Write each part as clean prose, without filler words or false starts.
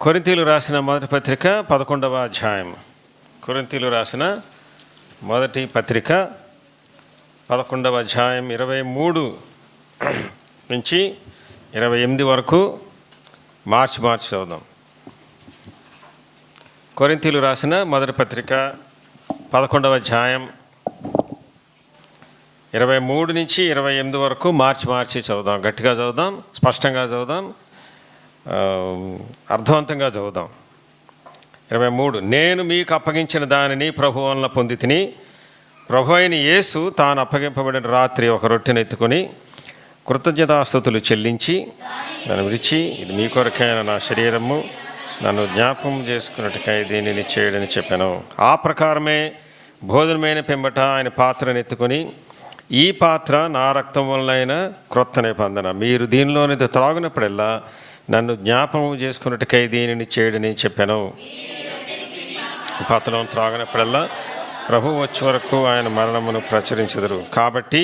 కొరింథీయులు రాసిన మొదటి పత్రిక 11వ అధ్యాయం. కొరింథీయులు రాసిన మొదటి పత్రిక 11వ అధ్యాయం 23 నుంచి 28 వరకు మార్చి చదువుదాం. కొరింథీయులు రాసిన మొదటి పత్రిక 11వ అధ్యాయం 23 నుంచి 28 వరకు మార్చి చదువుదాం. గట్టిగా చదువుదాం, స్పష్టంగా చదువుదాం, అర్థవంతంగా చదువుదాం. 23. నేను మీకు అప్పగించిన దానిని ప్రభు వలన పొంది తిని, ప్రభు అయిన యేసు తాను అప్పగింపబడిన రాత్రి ఒక రొట్టెను ఎత్తుకొని కృతజ్ఞతాస్తుతులు చెల్లించి దాన్ని విరిచి, ఇది మీ కొరకైన నా శరీరము, నన్ను జ్ఞాపకం చేసుకున్నట్టుకై దీనిని చేయడని చెప్పాను. ఆ ప్రకారమే భోజనమైన పిమ్మట ఆయన పాత్రను ఎత్తుకొని, ఈ పాత్ర నా రక్తం వలనైన క్రొత్త నిబంధన, మీరు దీనిలోనిది త్రాగునప్పుడల్లా నన్ను జ్ఞాపకం చేసుకున్నట్టుకై దీనిని చేయడని చెప్పాను. ఈ పాత్రలో త్రాగినప్పుడల్లా ప్రభు వచ్చే వరకు ఆయన మరణమును ప్రచురించెదరు. కాబట్టి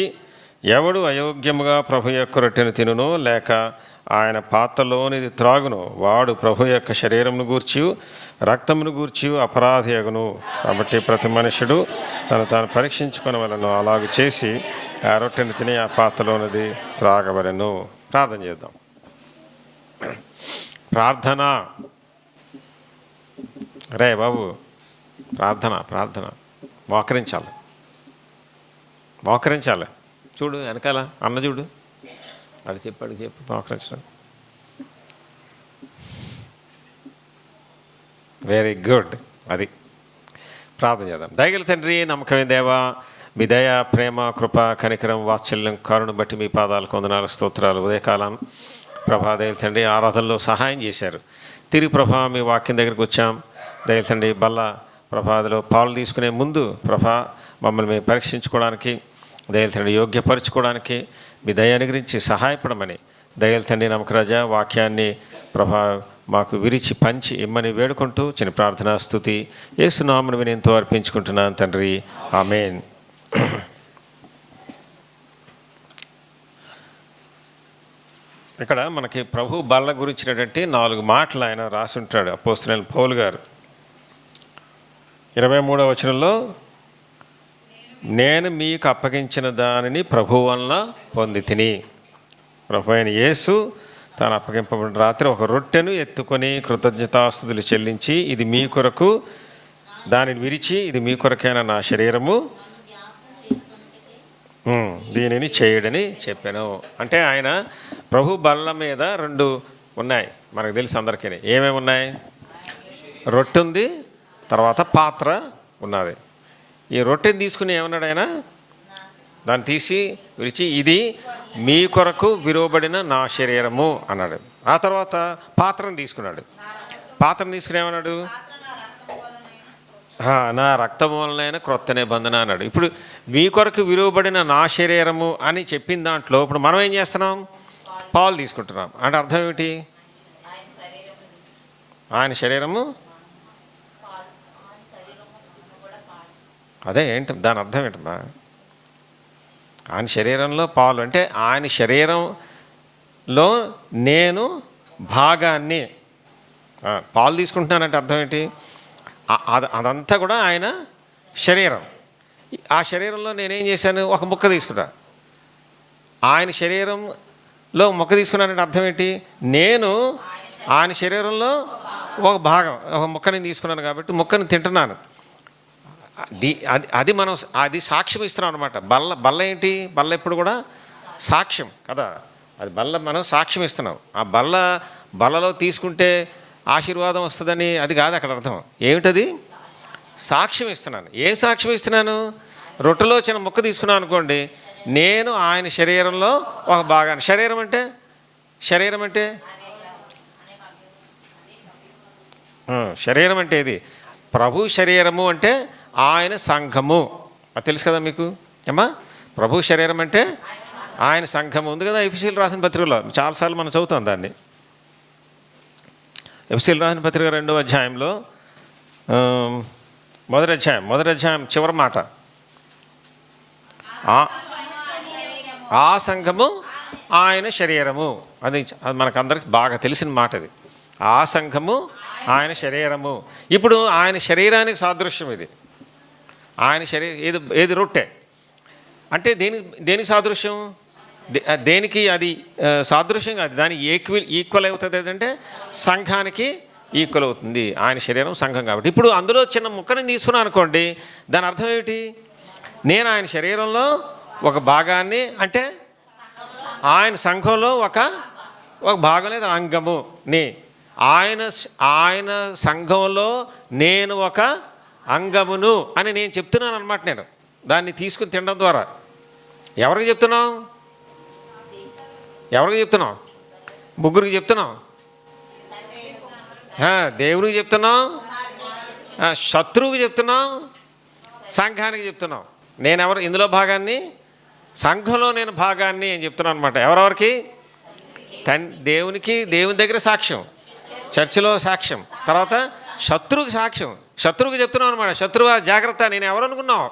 ఎవడు అయోగ్యముగా ప్రభు యొక్క రొట్టెను తినునో లేక ఆయన పాత్రలోనిది త్రాగునో వాడు ప్రభు యొక్క శరీరమును గూర్చి రక్తమును గూర్చి అపరాధి అగును. కాబట్టి ప్రతి మనుషుడు తాను పరీక్షించుకొనవలెను. అలాగ చేసి ఆ రొట్టెను తిని ఆ పాత్రలోనిది త్రాగవలెను. ప్రార్థన చేద్దాం. ప్రార్థన రే బాబు, ప్రార్థన మోకరించాలి. చూడు వెనకాల అన్న చూడు, అది చెప్పు మోకరించడం. Very good. అది ప్రార్థన చేద్దాం. దయగల తండ్రి, నమ్మకమైన దేవా, మీ దయ, ప్రేమ, కృప, కనికరం, వాత్సల్యం, కరుణ బట్టి మీ పాదాలకు వందనాలు, స్తోత్రాలు. ఉదయకాలం ప్రభా దయలు తండ్రి ఆరాధనలో సహాయం చేశారు. తిరిగి ప్రభా మీ వాక్యం దగ్గరికి వచ్చాం. దయలు తండ్రి బల్ల ప్రభాలో పాలు తీసుకునే ముందు ప్రభా మమ్మల్ని మేము పరీక్షించుకోవడానికి, దయలు తండ్రి యోగ్యపరచుకోవడానికి మీ దయ అనుగ్రహించి సహాయపడమని దయలు తండ్రి నమ్మకరాజా వాక్యాన్ని ప్రభా మాకు విరిచి పంచి ఇమ్మని వేడుకుంటూ చిన్న ప్రార్థనా స్తుతి యేసునామమున వినయంతో అర్పించుకుంటున్నాను తండ్రి, ఆమేన్. ఇక్కడ మనకి ప్రభు బల్ల గురించినటువంటి 4 మాటలు ఆయన రాసి ఉంటాడు అపోస్తలుడైన పౌలు గారు. 23వ వచనంలో, నేను మీకు అప్పగించిన దానిని ప్రభు వలన పొంది తిని, ప్రభు అయిన యేసు తాను అప్పగింపబడిన రాత్రి ఒక రొట్టెను ఎత్తుకొని కృతజ్ఞతాస్తుతులు చెల్లించి, ఇది మీ కొరకు, దానిని విరిచి, ఇది మీ కొరకైన నా శరీరము, దీనిని చేయడని చెప్పాను. అంటే ఆయన ప్రభు బల్ల మీద 2 ఉన్నాయి, మనకు తెలుసు అందరికీ. ఏమేమి ఉన్నాయి? రొట్టె ఉంది, తర్వాత పాత్ర ఉన్నది. ఈ రొట్టెని తీసుకుని ఏమన్నాడు ఆయన? దాన్ని తీసి విరిచి, ఇది మీ కొరకు విరువబడిన నా శరీరము అన్నాడు. ఆ తర్వాత పాత్రను తీసుకున్నాడు. పాత్రను తీసుకుని ఏమన్నాడు? నా రక్తం వలనైన క్రొత్త నిబంధన అన్నాడు. ఇప్పుడు మీ కొరకు విలువబడిన నా శరీరము అని చెప్పిన దాంట్లో ఇప్పుడు మనం ఏం చేస్తున్నాం? పాలు తీసుకుంటున్నాం. అంటే అర్థం ఏమిటి? ఆయన శరీరము, అదే ఏంటి దాని అర్థం ఏంటమ్మా? ఆయన శరీరంలో పాలు అంటే ఆయన శరీరంలో నేను భాగాన్ని పాలు తీసుకుంటున్నానంటే అర్థం ఏంటి? అదంతా కూడా ఆయన శరీరం. ఆ శరీరంలో నేనేం చేశాను? ఒక ముక్క తీసుకున్నా. ఆయన శరీరంలో ముక్క తీసుకున్నానంటే అర్థం ఏంటి? నేను ఆయన శరీరంలో ఒక భాగం, ఒక ముక్కని తీసుకున్నాను కాబట్టి ముక్కని తింటున్నాను. అది సాక్ష్యం ఇస్తున్నాం అనమాట. బల్ల ఏంటి? బల్ల ఎప్పుడు కూడా సాక్ష్యం కదా. అది బల్ల మనం సాక్ష్యం ఇస్తున్నాం. ఆ బల్లలో తీసుకుంటే ఆశీర్వాదం వస్తుందని అది కాదు అక్కడ అర్థం. ఏమిటది? సాక్ష్యం ఇస్తున్నాను. ఏం సాక్ష్యం ఇస్తున్నాను? రొట్టెలో చిన్న ముక్క తీసుకున్నాను అనుకోండి, నేను ఆయన శరీరంలో ఒక భాగాన్ని. శరీరం అంటే ఇది ప్రభు శరీరము అంటే ఆయన సంఘము. అది తెలుసు కదా మీకు ఏమా? ప్రభు శరీరం అంటే ఆయన సంఘము ఉంది కదా. ఎఫెసీయులకు రాసిన పత్రికలో చాలాసార్లు మనం చదువుతాం దాన్ని. ఎఫెసీయులకు రాసిన పత్రిక 2వ అధ్యాయంలో మొదటి అధ్యాయం చివరి మాట, ఆ సంఘము ఆయన శరీరము. అది మనకందరికి బాగా తెలిసిన మాట. అది ఆ సంఘము ఆయన శరీరము. ఇప్పుడు ఆయన శరీరానికి సాదృశ్యం ఇది. ఆయన శరీరం ఏది రొట్టె అంటే దేనికి సాదృశ్యం? దేనికి అది సాదృశ్యం కాదు, దానికి ఈక్వల్ అవుతుంది. ఏదంటే సంఘానికి ఈక్వల్ అవుతుంది. ఆయన శరీరం సంఘం కాబట్టి. ఇప్పుడు అందులో చిన్న ముక్కని తీసుకున్నాను అనుకోండి, దాని అర్థం ఏమిటి? నేను ఆయన శరీరంలో ఒక భాగాన్ని, అంటే ఆయన సంఘంలో ఒక భాగం లేదా అంగము ని. ఆయన సంఘంలో నేను ఒక అంగమును అని నేను చెప్తున్నాను అనమాట. నేను దాన్ని తీసుకుని తినడం ద్వారా ఎవరికి చెప్తున్నాం? ముగ్గురికి చెప్తున్నాం, దేవునికి చెప్తున్నాం, శత్రువుకి చెప్తున్నాం, సంఘానికి చెప్తున్నాం. ఇందులో భాగాన్ని, సంఘంలో నేను భాగాన్ని అని చెప్తున్నాను అనమాట. ఎవరెవరికి? దేవునికి, దేవుని దగ్గర సాక్ష్యం, చర్చిలో సాక్ష్యం, తర్వాత శత్రువుకి సాక్ష్యం. శత్రువుకి చెప్తున్నాను అనమాట. శత్రువు జాగ్రత్త, నేను ఎవరు అనుకున్నావు?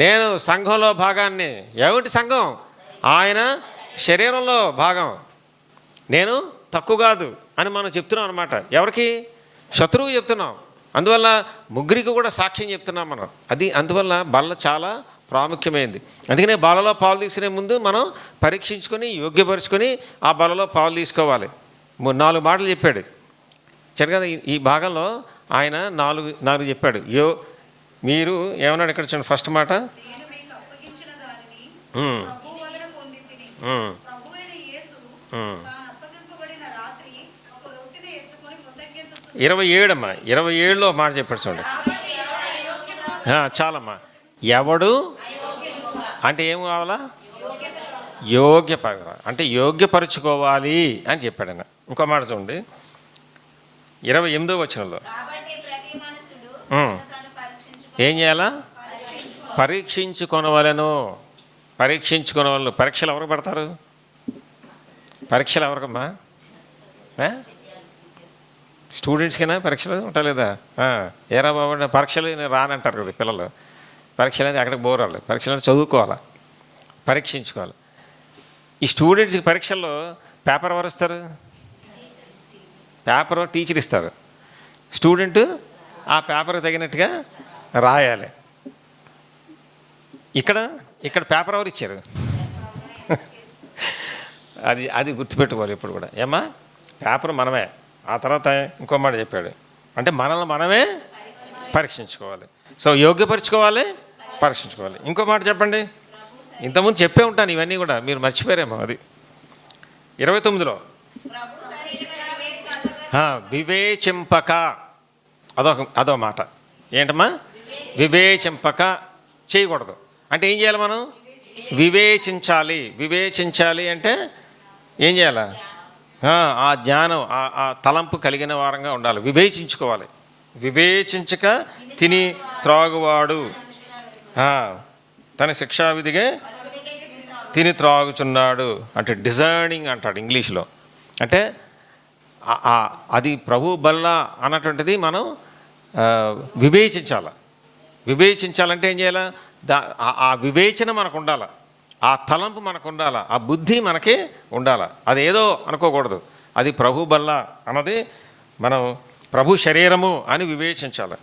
నేను సంఘంలో భాగాన్ని. ఏమిటి సంఘం? ఆయన శరీరంలో భాగం. నేను తక్కువ కాదు అని మనం చెప్తున్నాం అనమాట. ఎవరికి? శత్రువు చెప్తున్నాం. అందువల్ల ముగ్గురికి కూడా సాక్ష్యం చెప్తున్నాం మనం. అందువల్ల బల్ల చాలా ప్రాముఖ్యమైనది. అందుకనే బలలో పాలు తీసుకునే ముందు మనం పరీక్షించుకొని యోగ్యపరుచుకొని ఆ బలలో పాలు తీసుకోవాలి. 4 మాటలు చెప్పాడు సరే కదా. ఈ భాగంలో ఆయన 4 చెప్పాడు. మీరు ఏమన్నాడు ఇక్కడ చూడండి. ఫస్ట్ మాట 27 27లో మాట చెప్పాడు చూడండి. చాలమ్మా. ఎవడు అంటే ఏం కావాలా? అంటే యోగ్యపరుచుకోవాలి అని చెప్పాడు ఆయన. ఇంకో మాట చూడండి 28వ వచనంలో ఏం చేయాలా? పరీక్షించుకొనవలెను. పరీక్షలు ఎవరికి పెడతారు? పరీక్షలు ఎవరికమ్మా? స్టూడెంట్స్కైనా పరీక్షలు ఉంటాలేదా? ఏరా బాబు పరీక్షలు రానంటారు కదా పిల్లలు. పరీక్షలు అనేది అక్కడికి పోరాలి. పరీక్షలు చదువుకోవాలా, పరీక్షించుకోవాలి. ఈ స్టూడెంట్స్కి పరీక్షల్లో పేపర్ ఎవరు ఇస్తారు? పేపర్ టీచర్ ఇస్తారు. స్టూడెంట్ ఆ పేపర్కి తగినట్టుగా రాయాలి. ఇక్కడ పేపర్ ఎవరు ఇచ్చారు? అది గుర్తుపెట్టుకోవాలి ఇప్పుడు కూడా. ఏమ్మా, పేపర్ మనమే. ఆ తర్వాత ఇంకో మాట చెప్పాడు, అంటే మనల్ని మనమే పరీక్షించుకోవాలి. సో యోగ్యపరుచుకోవాలి, పరీక్షించుకోవాలి. ఇంకో మాట చెప్పండి. ఇంతకుముందు చెప్పే ఉంటాను ఇవన్నీ కూడా, మీరు మర్చిపోయారేమో. అది 29లో వివేచింపక, అదో మాట. ఏంటమ్మా? వివేచింపక చేయకూడదు. అంటే ఏం చేయాలి? మనం వివేచించాలి అంటే ఏం చేయాలి? ఆ జ్ఞానం, ఆ తలంపు కలిగిన వారంగా ఉండాలి. వివేచించుకోవాలి. వివేచించక తిని త్రాగువాడు తన శిక్షావిధిగా తిని త్రాగుచున్నాడు అంటే డిజర్నింగ్ అంటాడు ఇంగ్లీష్లో. అంటే అది ప్రభు బల్ల అన్నటువంటిది మనం వివేచించాలంటే ఏం చేయాలి? ఆ వివేచన మనకు ఉండాలి, ఆ తలంపు మనకు ఉండాలి, ఆ బుద్ధి మనకి ఉండాలి. అదేదో అనుకోకూడదు. అది ప్రభు బల్ల అన్నది మనం ప్రభు శరీరము అని వివేచించాలి.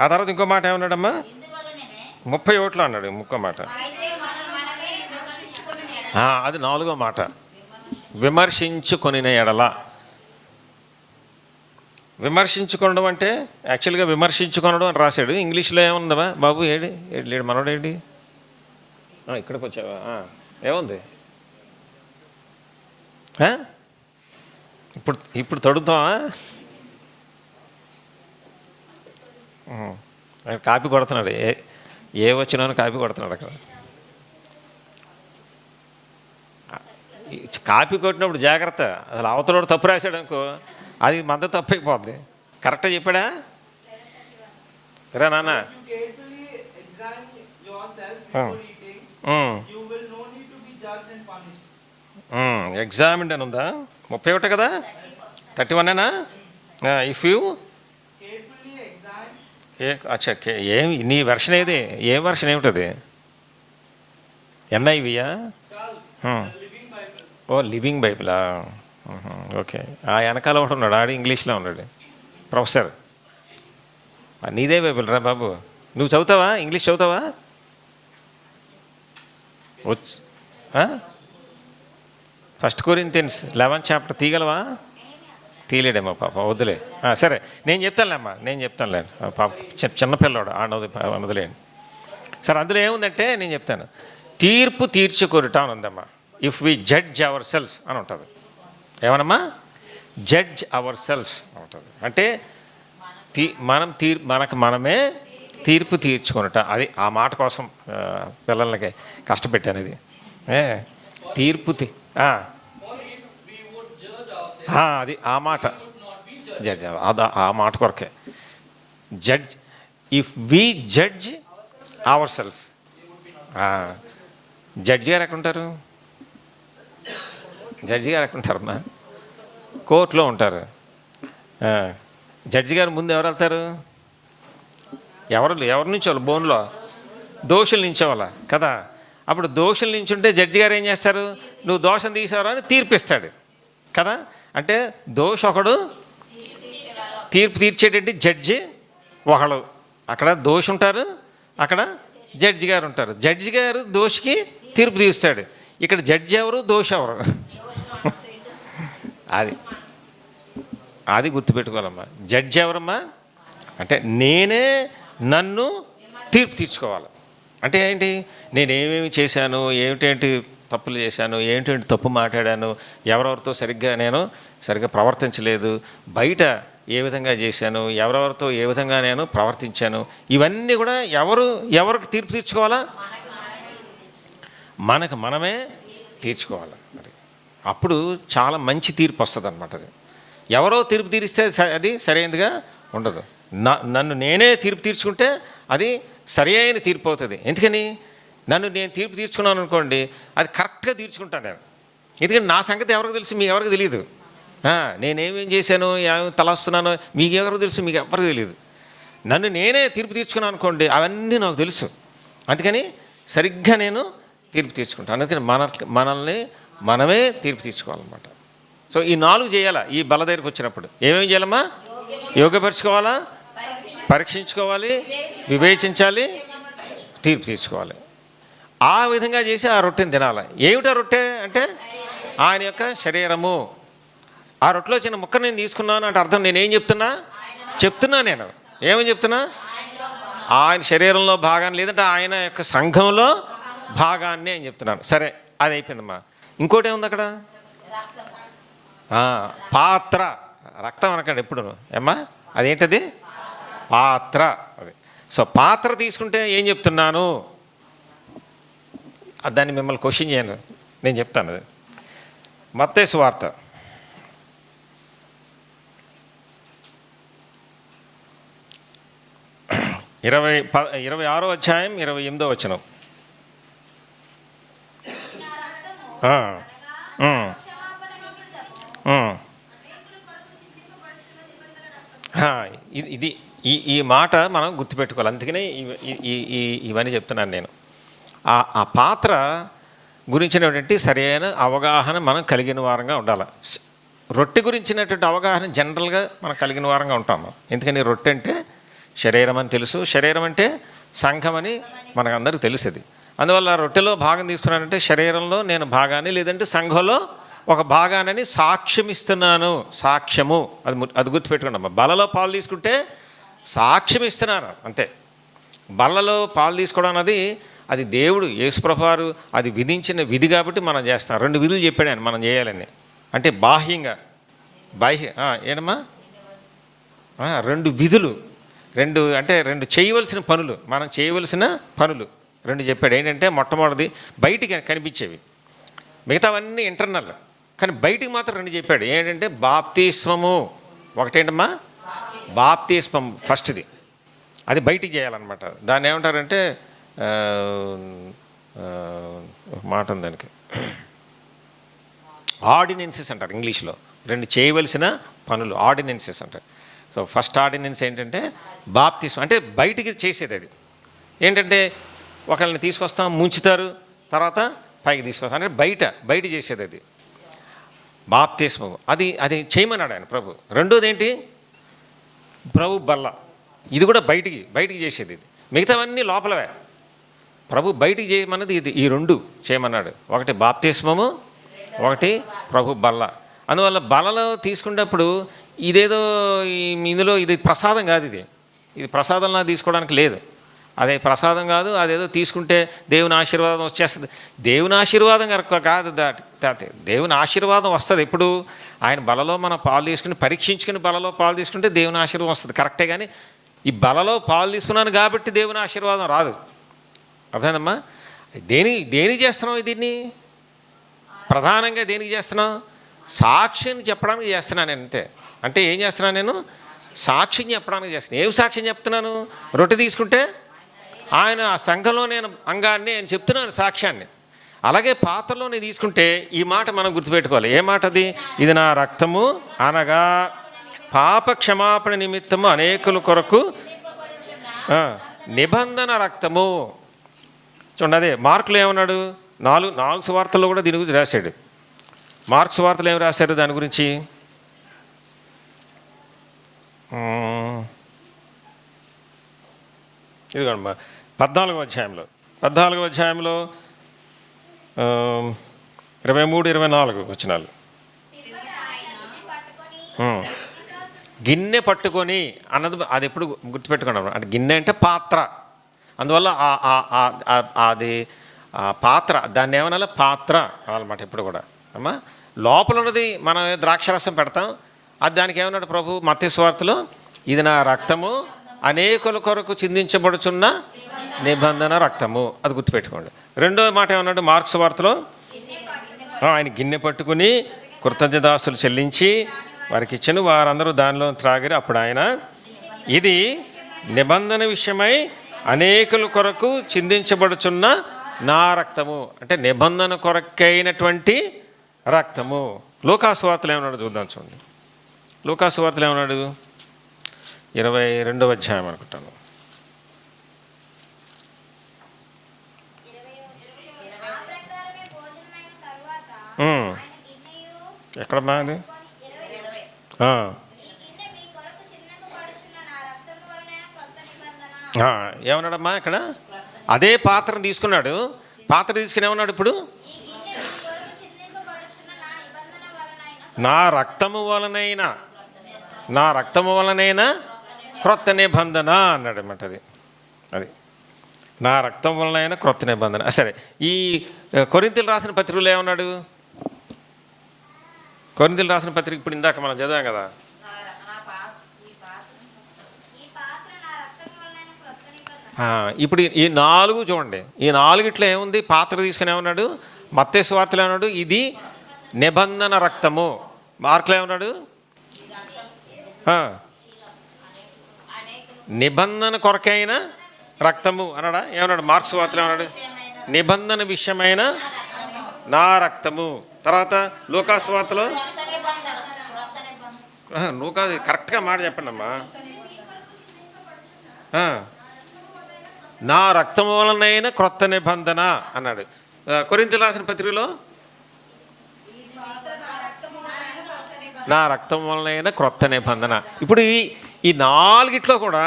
ఆ తర్వాత ఇంకో మాట ఏమన్నాడమ్మా? 31లో అన్నాడు ఇంకో మాట. అది 4వ మాట. విమర్శించుకొనిన ఎడల. విమర్శించుకోవడం అంటే యాక్చువల్గా విమర్శించుకొనడం అని రాశాడు. ఇంగ్లీష్లో ఏముందమ్మా బాబు? లేడు మనోడేంటి? ఇక్కడికి వచ్చావా? ఏముంది? ఇప్పుడు తడుతావా? కాపీ కొడుతున్నాడు. ఏ వచ్చినా కాపీ కొడుతున్నాడు అక్కడ. కాపీ కొట్టినప్పుడు జాగ్రత్త. అసలు అవతలోడు తప్పు రాశాడు అనుకో, అది మంద తప్పు అయిపోద్ది. కరెక్ట్గా చెప్పాడా? రా నాన్న. ఎగ్జామిన్ అని ఉందా? 31 కదా? 31ఏనా? ఇఫ్ యూ అచ్చా నీ వెర్షన్ ఏది? ఏం వెర్షన్ ఏమిటది? NIVయా? ఓ లివింగ్ బైబిలా? ఓకే. ఆ వెనకాల ఒకటి ఉన్నాడు, ఆడు ఇంగ్లీష్లో ఉన్నాడు ప్రొఫెసర్. నీదే బైబిల్ రా బాబు, నువ్వు చదువుతావా? ఇంగ్లీష్ చదువుతావా? వచ్చు. 1 Corinthians 11th చాప్టర్ తీయగలవా? తీయలేడేమో పాప, వద్దులే. సరే నేను చెప్తానులేమ్మా, నేను చెప్తానులే. పాప చిన్నపిల్లవాడు వదిలేండి. సరే అందులో ఏముందంటే నేను చెప్తాను. తీర్పు తీర్చుకొనుట అని ఉందమ్మా. If we judge ourselves అని ఉంటుంది. ఏమనమ్మా? జడ్జ్ అవర్ సెల్స్ ఉంటుంది. అంటే మనకు మనమే తీర్పు తీర్చుకొనుట. అది ఆ మాట కోసం పిల్లలకి కష్టపెట్టాను. ఇది తీర్పు అది ఆ మాట జడ్జ్, ఆ మాట కొరకే judge. If we judge ourselves. Judge గారు ఎక్కడుంటారు? జడ్జి గారు ఎక్కడుంటారమ్మా? కోర్టులో ఉంటారు. జడ్జి గారు ముందు ఎవరు వెళ్తారు? ఎవరు నించోవాలి? బోన్లో దోషులు నించోవాలా కదా. అప్పుడు దోషులు నించుంటే జడ్జి గారు ఏం చేస్తారు? నువ్వు దోషం తీసావరా అని తీర్పిస్తాడు కదా. అంటే ఒకడు తీర్పు తీర్చేటంటే జడ్జి ఒకడు. అక్కడ దోషి ఉంటారు, అక్కడ జడ్జి గారు ఉంటారు. జడ్జి గారు దోషికి తీర్పు తీరుస్తాడు. ఇక్కడ జడ్జి ఎవరు, దోషి ఎవరు? అది గుర్తుపెట్టుకోవాలమ్మా. జడ్జి ఎవరమ్మా అంటే నేనే నన్ను తీర్పు తీర్చుకోవాలి. అంటే ఏంటి? నేనేమేమి చేశాను, ఏమిటేంటి తప్పులు చేశాను, ఏంటంటే తప్పు మాట్లాడాను, ఎవరెవరితో సరిగ్గా ప్రవర్తించలేదు, బయట ఏ విధంగా చేశాను, ఎవరెవరితో ఏ విధంగా నేను ప్రవర్తించాను, ఇవన్నీ కూడా ఎవరికి తీర్పు తీర్చుకోవాలా? మనకు మనమే తీర్చుకోవాలి. మరి అప్పుడు చాలా మంచి తీర్పు వస్తుంది అన్నమాట. అది ఎవరో తీర్పు తీరిస్తే అది సరైనదిగా ఉండదు. నన్ను నేనే తీర్పు తీర్చుకుంటే అది సరి అయిన తీర్పు అవుతుంది. ఎందుకని? నేను తీర్పు తీర్చుకున్నాను అనుకోండి, అది కరెక్ట్గా తీర్చుకుంటాను నేను. ఎందుకంటే నా సంగతి ఎవరికి తెలుసు? మీకు ఎవరికి తెలియదు. నేనేమేం చేశాను, ఏమేమి తలస్తున్నానో మీకు ఎవరికి తెలుసు? మీకు ఎవరికి తెలియదు. నన్ను నేనే తీర్పు తీర్చుకున్నాను అనుకోండి, అవన్నీ నాకు తెలుసు. అందుకని సరిగ్గా నేను తీర్పు తీర్చుకుంటాను. అందుకని మనల్ని మనమే తీర్పు తీర్చుకోవాలన్నమాట. సో ఈ 4 చేయాలా? ఈ బల దగ్గరికి వచ్చినప్పుడు ఏమేమి చేయాలమ్మా? యోగపరుచుకోవాలా, పరీక్షించుకోవాలి, వివేచించాలి, తీర్పు తీర్చుకోవాలి. ఆ విధంగా చేసి ఆ రొట్టెని తినాలి. ఏమిటా రొట్టె అంటే? ఆయన యొక్క శరీరము. ఆ రొట్టెలో చిన్న ముక్క నేను తీసుకున్నాను అంటే అర్థం నేనేం చెప్తున్నా నేను ఏమని చెప్తున్నా? ఆయన శరీరంలో భాగాన్ని, లేదంటే ఆయన యొక్క సంఘంలో భాగాన్ని అని చెప్తున్నాను. సరే, అది అయిపోయిందమ్మా. ఇంకోటి ఏముంది అక్కడ? పాత్ర. రక్తం అనకండి ఎప్పుడు ఏమ్మా, అదేంటది? పాత్ర. అది. సో పాత్ర తీసుకుంటే ఏం చెప్తున్నాను? దాన్ని మిమ్మల్ని క్వశ్చన్ చేయను, నేను చెప్తాను. అది మత్తయి సువార్త 26వ అధ్యాయం 28వ వచనం. ఇది ఈ మాట మనం గుర్తుపెట్టుకోవాలి. అందుకనే ఇవన్నీ చెప్తున్నాను నేను. ఆ పాత్ర గురించినటువంటి సరైన అవగాహన మనం కలిగిన వారంగా ఉండాలి. రొట్టె గురించినటువంటి అవగాహన జనరల్గా మనం కలిగిన వారంగా ఉంటాము. ఎందుకని? రొట్టె అంటే శరీరం అని తెలుసు, శరీరం అంటే సంఘం అని మనకందరికీ తెలుసుది. అందువల్ల రొట్టెలో భాగం తీసుకున్నానంటే శరీరంలో నేను భాగాన్ని, లేదంటే సంఘంలో ఒక భాగానని సాక్ష్యం ఇస్తున్నాను. సాక్ష్యము అది గుర్తుపెట్టుకోండి. బలలో పాలు తీసుకుంటే సాక్ష్యం ఇస్తున్నాను అంతే. బలలో పాలు తీసుకోవడం అన్నది అది దేవుడు యేసుప్రభువారు అది విధించిన విధి కాబట్టి మనం చేస్తాం. 2 విధులు చెప్పాడు ఆయన మనం చేయాలని. అంటే బాహ్యంగా ఏనమ్మా 2 విధులు, 2 చేయవలసిన పనులు, మనం చేయవలసిన పనులు 2 చెప్పాడు. ఏంటంటే మొట్టమొదటిది బయటికి కనిపించేవి, మిగతావన్నీ ఇంటర్నల్, కానీ బయటికి మాత్రం 2 చెప్పాడు. ఏంటంటే బాప్తిస్మము. ఒకటేంటమ్మా? బాప్తిస్మం ఫస్ట్ది, అది బయటికి చేయాలన్నమాట. దాన్ని ఏమంటారంటే మాట ఉంది దానికి, ఆర్డినెన్సెస్ అంటారు ఇంగ్లీష్లో. 2 చేయవలసిన పనులు ఆర్డినెన్సెస్ అంటారు. సో ఫస్ట్ ఆర్డినెన్స్ ఏంటంటే బాప్తిస్మం, అంటే బయటికి చేసేది. అది ఏంటంటే ఒకళ్ళని తీసుకొస్తాం, ముంచుతారు, తర్వాత పైకి తీసుకొస్తాం, అంటే బయట చేసేది అది. బాప్తిస్మము అది అది చేయమన్నాడు ఆయన ప్రభు. రెండోది ఏంటి? ప్రభు బల్ల. ఇది కూడా బయటికి చేసేది. ఇది మిగతావన్నీ లోపలవే. ప్రభు బయటికి చేయమన్నది ఇది. ఈ రెండు చేయమన్నాడు. ఒకటి బాప్తిస్మము, ఒకటి ప్రభు బల్ల. అందువల్ల బలలో తీసుకునేటప్పుడు ఇదేదో ఇందులో ఇది ప్రసాదం కాదు. ఇది ప్రసాదంలా తీసుకోవడానికి లేదు. అదే ప్రసాదం కాదు. అదేదో తీసుకుంటే దేవుని ఆశీర్వాదం వచ్చేస్తుంది. దేవుని ఆశీర్వాదం కాదు. దేవుని ఆశీర్వాదం వస్తుంది ఎప్పుడు? ఆయన బలలో మనం పాలు తీసుకుని పరీక్షించుకుని బలలో పాలు తీసుకుంటే దేవుని ఆశీర్వాదం వస్తుంది, కరెక్టే. కానీ ఈ బలలో పాలు తీసుకున్నాను కాబట్టి దేవుని ఆశీర్వాదం రాదు. అర్థమైందమ్మా? దేనికి చేస్తున్నాం దీన్ని? ప్రధానంగా దేనికి చేస్తున్నాం? సాక్ష్యం చెప్పడానికి చేస్తున్నాను అంతే. అంటే ఏం చేస్తున్నాను నేను? సాక్ష్యం చెప్పడానికి చేస్తున్నాను. ఏం సాక్ష్యం చెప్తున్నాను? రొట్టె తీసుకుంటే ఆయన సంఘంలో నేను అంగాన్ని నేను చెప్తున్నాను సాక్ష్యాన్ని. అలాగే పాత్రలో నేను తీసుకుంటే ఈ మాట మనం గుర్తుపెట్టుకోవాలి. ఏ మాట అది? ఇది నా రక్తము అనగా పాప క్షమాపణ నిమిత్తము అనేకుల కొరకు నిబంధన రక్తము. చూడండి, అదే మార్కులు ఏమన్నాడు? నాలుగు సువార్తల్లో కూడా దీని గురించి రాశాడు. మార్క్స్ వార్తలు ఏమి రాశారు దాని గురించి? ఇదిగోమ్మా 14వ అధ్యాయంలో 23-24 వచనాలు. గిన్నె పట్టుకొని అన్నది అది ఎప్పుడు గుర్తుపెట్టుకున్నాం. అంటే గిన్నె అంటే పాత్ర. అందువల్ల అది పాత్ర, దాన్ని ఏమన్నా పాత్ర అన్నమాట ఎప్పుడు కూడా. అమ్మా లోపల ఉన్నది మనం ద్రాక్షరసం పెడతాం, అది దానికి ఏమన్నాడు ప్రభు మత్తయి సువార్తలో? ఇది నా రక్తము అనేకుల కొరకు చిందించబడుచున్న నిబంధన రక్తము. అది గుర్తుపెట్టుకోండి. రెండో మాట ఏమన్నాడు మార్క్స్ సువార్తలో? ఆయన గిన్నె పట్టుకుని కృతజ్ఞతాస్తులు చెల్లించి వారికి ఇచ్చిన వారందరూ దానిలో త్రాగిరి. అప్పుడు ఆయన ఇది నిబంధన విషయమై అనేకుల కొరకు చిందించబడుచున్న నా రక్తము. అంటే నిబంధన కొరకైనటువంటి రక్తము. లూకాసు వార్తలు ఏమన్నాడు చూద్దాం. చూడండి, లూకాసు వార్తలు ఏమన్నాడు? 22వ అధ్యాయం అనుకుంటాను. ఎక్కడమ్మా అది? ఏమన్నాడమ్మా ఇక్కడ? అదే పాత్రను తీసుకున్నాడు. పాత్ర తీసుకుని ఏమన్నాడు ఇప్పుడు? నా రక్తము వలనైనా క్రొత్త నిబంధన అన్నాడు అన్నమాట. అది నా రక్తం వలనైనా క్రొత్త నిబంధన. సరే, ఈ కొరింథీయులకు రాసిన పత్రికలో ఏమన్నాడు? కొరింథీయులకు రాసిన పత్రిక ఇప్పుడు ఇందాక మనం చదివాం కదా. ఇప్పుడు ఈ 4 చూడండి. ఈ 4 ఏముంది? పాత్ర తీసుకుని ఏమన్నాడు? మత్తయి సువార్తలో ఏమన్నాడు? ఇది నిబంధన రక్తము. మార్కులో ఏమన్నాడు? నిబంధన కొరకైన రక్తము అన్నాడా? ఏమన్నాడు? మార్క్స్ వార్తలు ఏమన్నాడు? నిబంధన విషయమైన నా రక్తము. తర్వాత లూకాసు వార్తలో కరెక్ట్గా మాట చెప్పండి అమ్మా. నా రక్తము వలనైన క్రొత్త నిబంధన అన్నాడు. కొరింథీయులకు రాసిన పత్రికలో నా రక్తం వలనైన క్రొత్త నిబంధన. ఇప్పుడు ఈ 4 కూడా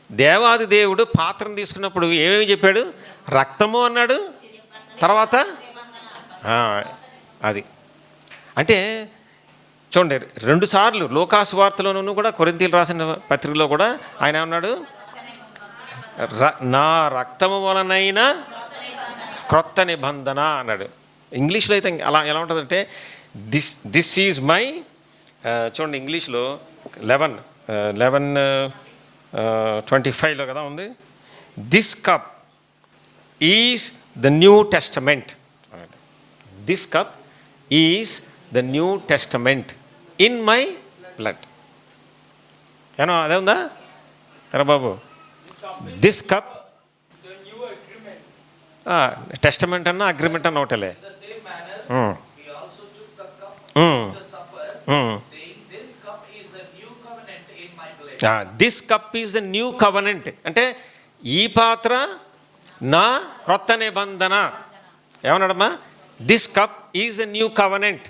దేవాది దేవుడు పాత్రను తీసుకున్నప్పుడు ఏమేమి చెప్పాడు? రక్తము అన్నాడు. తర్వాత అది అంటే చూడండి, 2 సార్లు లూకాసు వార్తలోనూ కూడా కొరింథీయులకు రాసిన పత్రికలో కూడా ఆయన ఏమన్నాడు? నా రక్తము వలనైన క్రొత్త నిబంధన అన్నాడు. ఇంగ్లీష్లో అయితే అలా ఎలా ఉంటుందంటే దిస్ ఈజ్ మై, చూడండి ఇంగ్లీష్లో 11:25లో కదా ఉంది. This cup is the New Testament. This cup is the New Testament in my blood. ఏమో అదే ఉందా ఎరా బాబు? దిస్ కప్ టెస్టమెంట్ అన్న అగ్రిమెంట్ అన్న ఒకటేలే. This cup is the new covenant అంటే ఈ పాత్ర నా క్రొత్త నిబంధన. ఏమన్నాడమ్మా? This cup is the new covenant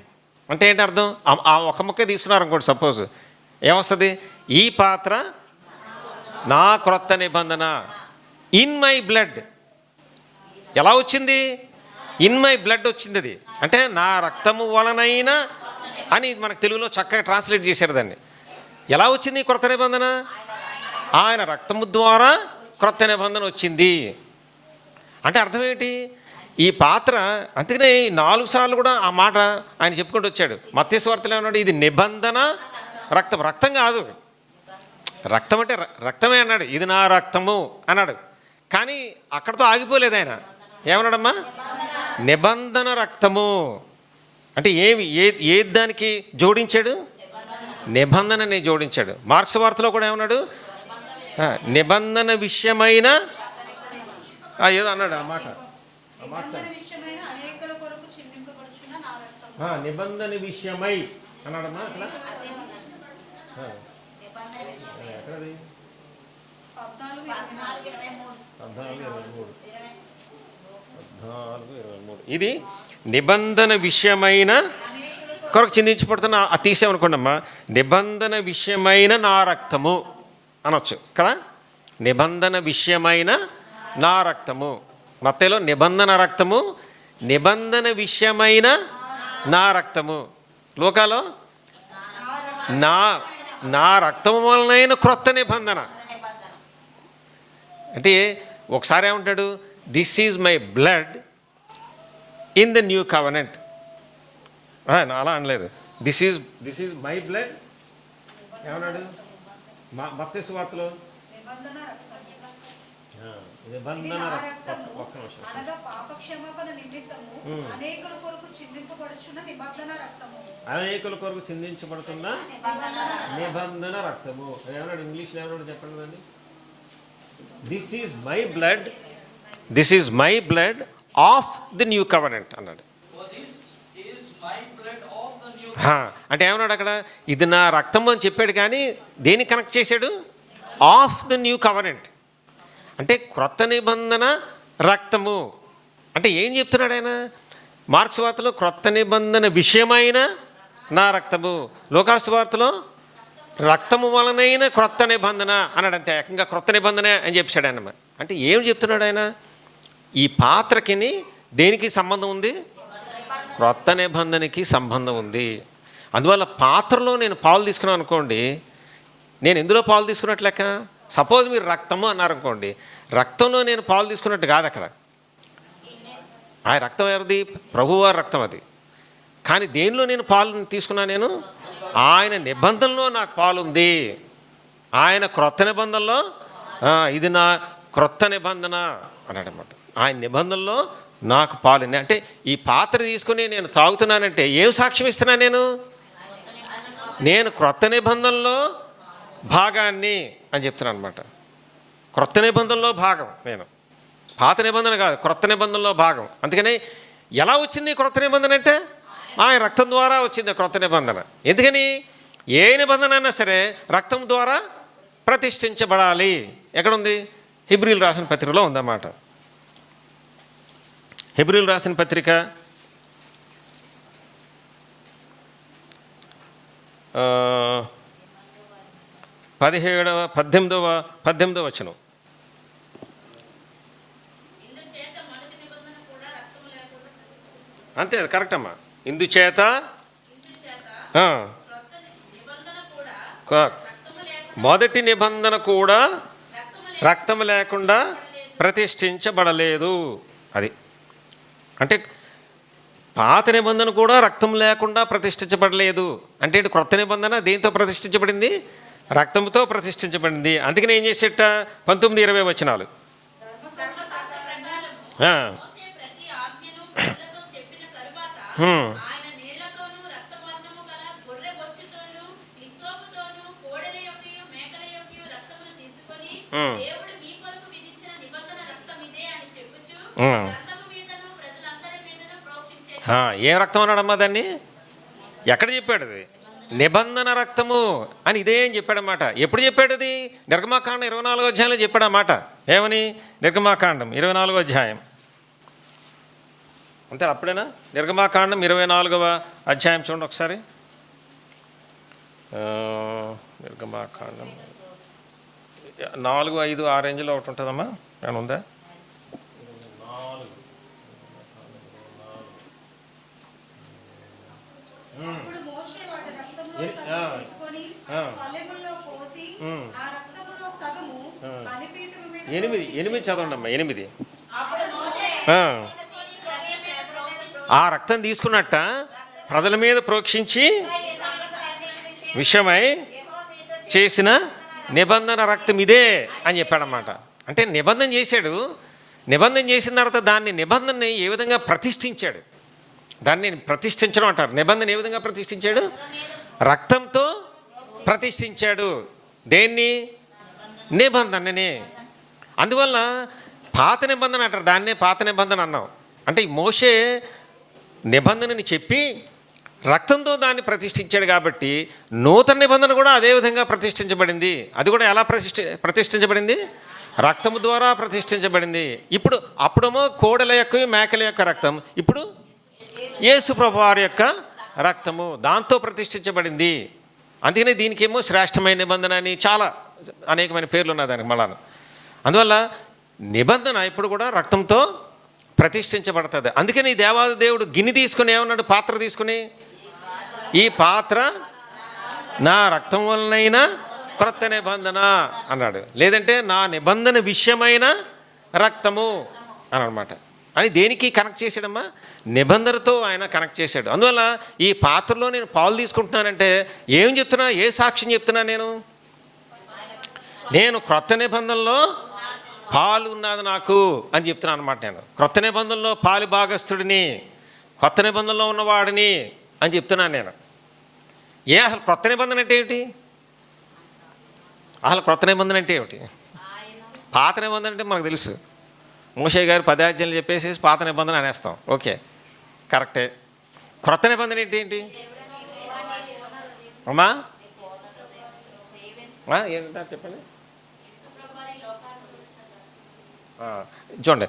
అంటే ఏంటి అర్థం? ఆ ఒక ముక్కే తీసుకున్నారు అనుకోండి, సపోజ్ ఏమొస్తుంది? ఈ పాత్ర నా క్రొత్త నిబంధన, ఇన్ మై బ్లడ్. ఎలా వచ్చింది? ఇన్ మై బ్లడ్ వచ్చింది. అది అంటే నా రక్తము వలనైనా అని మనకు తెలుగులో చక్కగా ట్రాన్స్లేట్ చేశారు దాన్ని. ఎలా వచ్చింది క్రొత్త నిబంధన? ఆయన రక్తము ద్వారా క్రొత్త నిబంధన వచ్చింది. అంటే అర్థం ఏంటి? ఈ పాత్ర, అందుకనే 4 సార్లు కూడా ఆ మాట ఆయన చెప్పుకుంటూ వచ్చాడు. మత్తయి సువార్తలో ఏమన్నాడు? ఇది నిబంధన రక్తం. రక్తం కాదు, రక్తం అంటే రక్తమే అన్నాడు. ఇది నా రక్తము అన్నాడు. కానీ అక్కడతో ఆగిపోలేదు ఆయన. ఏమన్నాడమ్మా? నిబంధన రక్తము. అంటే ఏ దానికి జోడించాడు? నిబంధనని జోడించాడు. మార్క్స్ వార్తలో కూడా ఏమన్నాడు? నిబంధన విషయమైన ఏదో అన్నాడు. ఆ మాట నిబంధన విషయమై అన్నాడమ్మా. అట్లా ఎక్కడది? 14:23. ఇది నిబంధన విషయమైన కొరకు చిందించబడుతున్న తీసామనుకోండమ్మా. నిబంధన విషయమైన నా రక్తము అనొచ్చు కదా. నిబంధన విషయమైన నా రక్తము. మత్తయిలో నిబంధన రక్తము, నిబంధన విషయమైన నా రక్తము. లూకాలో నా రక్తము వలనైన క్రొత్త నిబంధన. అంటే ఒకసారి ఏమంటాడు? This is my blood in the new covenant. అలా అనలేదు. This is my blood. ఏమన్నాడు మత్తయి సువార్తలో? నిబంధన రక్తము, అనేకుల కొరకు చిందించబడుతున్న నిబంధన రక్తము. ఏమన్నాడు ఇంగ్లీష్లో? ఏమన్నాడు చెప్పండి దాన్ని? This is my blood, this is my blood of the new covenant అన్నాడు. అంటే ఏమన్నాడు అక్కడ? ఇది నా రక్తము అని చెప్పాడు, కానీ దేన్ని కనెక్ట్ చేశాడు? Of the new covenant. అంటే క్రొత్త నిబంధన రక్తము. అంటే ఏం చెప్తున్నాడు ఆయన? మార్క్స్ వార్తలో క్రొత్త నిబంధన విషయమైన నా రక్తము, లూకాసు వార్తలో రక్తము వలనైన క్రొత్త నిబంధన అన్నాడు. అంతే, ఏకంగా క్రొత్త నిబంధన అని చెప్పాడు ఆయన. అంటే ఏం చెప్తున్నాడు ఆయన? ఈ పాత్రకి దేనికి సంబంధం ఉంది? క్రొత్త నిబంధనకి సంబంధం ఉంది. అందువల్ల పాత్రలో నేను పాలు తీసుకున్నాను అనుకోండి, నేను ఎందులో పాలు తీసుకున్నట్లు లెక్క? సపోజ్ మీరు రక్తము అన్నారు అనుకోండి, రక్తంలో నేను పాలు తీసుకున్నట్టు కాదు అక్కడ. ఆ రక్తం ఎవరిది? ప్రభువారి రక్తం అది. కానీ దేనిలో నేను పాలు తీసుకున్నా? నేను ఆయన నిబంధనలో నాకు పాలు ఉంది. ఆయన క్రొత్త నిబంధనలో ఇది నా క్రొత్త నిబంధన అన్నాడనమాట. ఆయన నిబంధనలో నాకు పాలు. అంటే ఈ పాత్ర తీసుకుని నేను తాగుతున్నానంటే ఏం సాక్ష్యం ఇస్తున్నా? నేను క్రొత్త నిబంధనలో భాగాన్ని అని చెప్తున్నాను అనమాట. క్రొత్త నిబంధనలో భాగం నేను, పాత నిబంధన కాదు, క్రొత్త నిబంధనలో భాగం. అందుకని ఎలా వచ్చింది క్రొత్త నిబంధన అంటే? ఆయన రక్తం ద్వారా వచ్చింది క్రొత్త నిబంధన. ఎందుకని? ఏ నిబంధన అయినా సరే రక్తం ద్వారా ప్రతిష్ఠించబడాలి. ఎక్కడుంది? హెబ్రీయులు రాసిన పత్రికలో ఉందన్నమాట. హెబ్రీయులు రాసిన పత్రిక 18వ వచనం. అంతే, అది కరెక్ట్ అమ్మా. ఇందుచేత మొదటి నిబంధన కూడా రక్తం లేకుండా ప్రతిష్ఠించబడలేదు. అది అంటే పాత నిబంధన కూడా రక్తం లేకుండా ప్రతిష్ఠించబడలేదు. అంటే క్రొత్త నిబంధన దేంతో ప్రతిష్ఠించబడింది? రక్తంతో ప్రతిష్ఠించబడింది. అందుకని ఏం చేసేట? 19-20 వచనాలు. ఏ రక్తం అన్నాడమ్మా దాన్ని? ఎక్కడ చెప్పాడు? అది నిబంధన రక్తము అని ఇదే అని చెప్పాడన్నమాట. ఎప్పుడు చెప్పాడు అది? నిర్గమాకాండం 24వ అధ్యాయంలో చెప్పాడన్నమాట. ఏమని? నిర్గమాకాండం 24వ అధ్యాయం అంటే అప్పుడేనా? నిర్గమాకాండం 24వ అధ్యాయం చూడండి ఒకసారి. నిర్గమాకాండం 4, 5, 6 రేంజ్లో ఒకటి ఉంటుందమ్మా, ఏమైనా ఉందా? ఎనిమిది చదవండి అమ్మా. 8. ఆ రక్తం తీసుకున్నట్ట ప్రజల మీద ప్రోక్షించి విషయమై చేసిన నిబంధన రక్తం ఇదే అని చెప్పాడన్నమాట. అంటే నిబంధన చేశాడు. నిబంధన చేసిన తర్వాత దాన్ని నిబంధనని ఏ విధంగా ప్రతిష్ఠించాడు, దాన్ని ప్రతిష్ఠించడం అంటారు. నిబంధన ఏ విధంగా ప్రతిష్ఠించాడు? రక్తంతో ప్రతిష్ఠించాడు. దేన్ని? నిబంధనని. అందువల్ల పాత నిబంధన అంటారు, దాన్నే పాత నిబంధన అన్నాం. అంటే మోషే నిబంధనని చెప్పి రక్తంతో దాన్ని ప్రతిష్ఠించాడు కాబట్టి నూతన నిబంధన కూడా అదే విధంగా ప్రతిష్ఠించబడింది. అది కూడా ఎలా ప్రతిష్ఠించబడింది? రక్తము ద్వారా ప్రతిష్ఠించబడింది. ఇప్పుడు అప్పుడేమో కోడెల యొక్క, మేకల యొక్క రక్తం, ఇప్పుడు యేసు ప్రభువు వారి యొక్క రక్తము దాంతో ప్రతిష్ఠించబడింది. అందుకనే దీనికేమో శ్రేష్టమైన నిబంధన అని చాలా అనేకమైన పేర్లు ఉన్నాయి దానికి మళ్ళా. అందువల్ల నిబంధన ఇప్పుడు కూడా రక్తంతో ప్రతిష్ఠించబడుతుంది. అందుకని దేవాది దేవుడు గిన్నె తీసుకుని ఏమన్నాడు? పాత్ర తీసుకుని, ఈ పాత్ర నా రక్తం వలనైనా క్రొత్త నిబంధన అన్నాడు. లేదంటే నా నిబంధన విషయమైన రక్తము అని అనమాట. అని దేనికి కనెక్ట్ చేశాడమ్మా? నిబంధనతో ఆయన కనెక్ట్ చేశాడు. అందువల్ల ఈ పాత్రలో నేను పాలు తీసుకుంటున్నానంటే ఏం చెప్తున్నా? ఏ సాక్ష్యం చెప్తున్నా? నేను క్రొత్త నిబంధనలో పాలు ఉన్నది నాకు అని చెప్తున్నాను అనమాట. నేను క్రొత్త నిబంధనలో పాలు భాగస్థుడిని, కొత్త నిబంధనలో ఉన్నవాడిని అని చెప్తున్నాను నేను. అసలు క్రొత్త నిబంధన అంటే ఏమిటి? అసలు క్రొత్త నిబంధన అంటే ఏమిటి? పాత నిబంధన అంటే మనకు తెలుసు. మోషే గారు 10 ఆజ్ఞలు చెప్పేసి పాత నిబంధన అనేస్తాం. ఓకే, కరెక్టే. క్రొత్త నిబంధన ఏంటి అమ్మా? ఏంటంటారు చెప్పండి. చూడండి,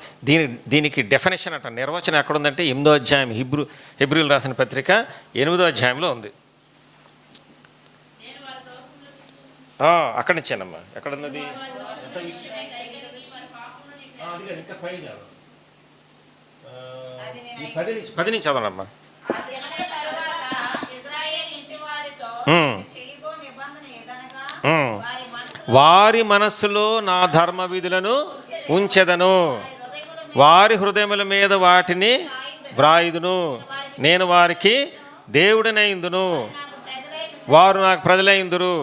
దీనికి డెఫినేషన్ అంట, నిర్వచనం ఎక్కడుందంటే 8వ అధ్యాయం, హెబ్రీయులు రాసిన పత్రిక 8వ అధ్యాయంలో ఉంది. అక్కడి నుంచేనమ్మా. ఎక్కడున్నది? 10 నుంచి చదవనమ్మా. వారి మనస్సులో నా ధర్మ విధులను ఉంచెదను, వారి హృదయముల మీద వాటిని వ్రాయుదును, నేను వారికి దేవుడినైందును, వారు నాకు ప్రజలైందురు.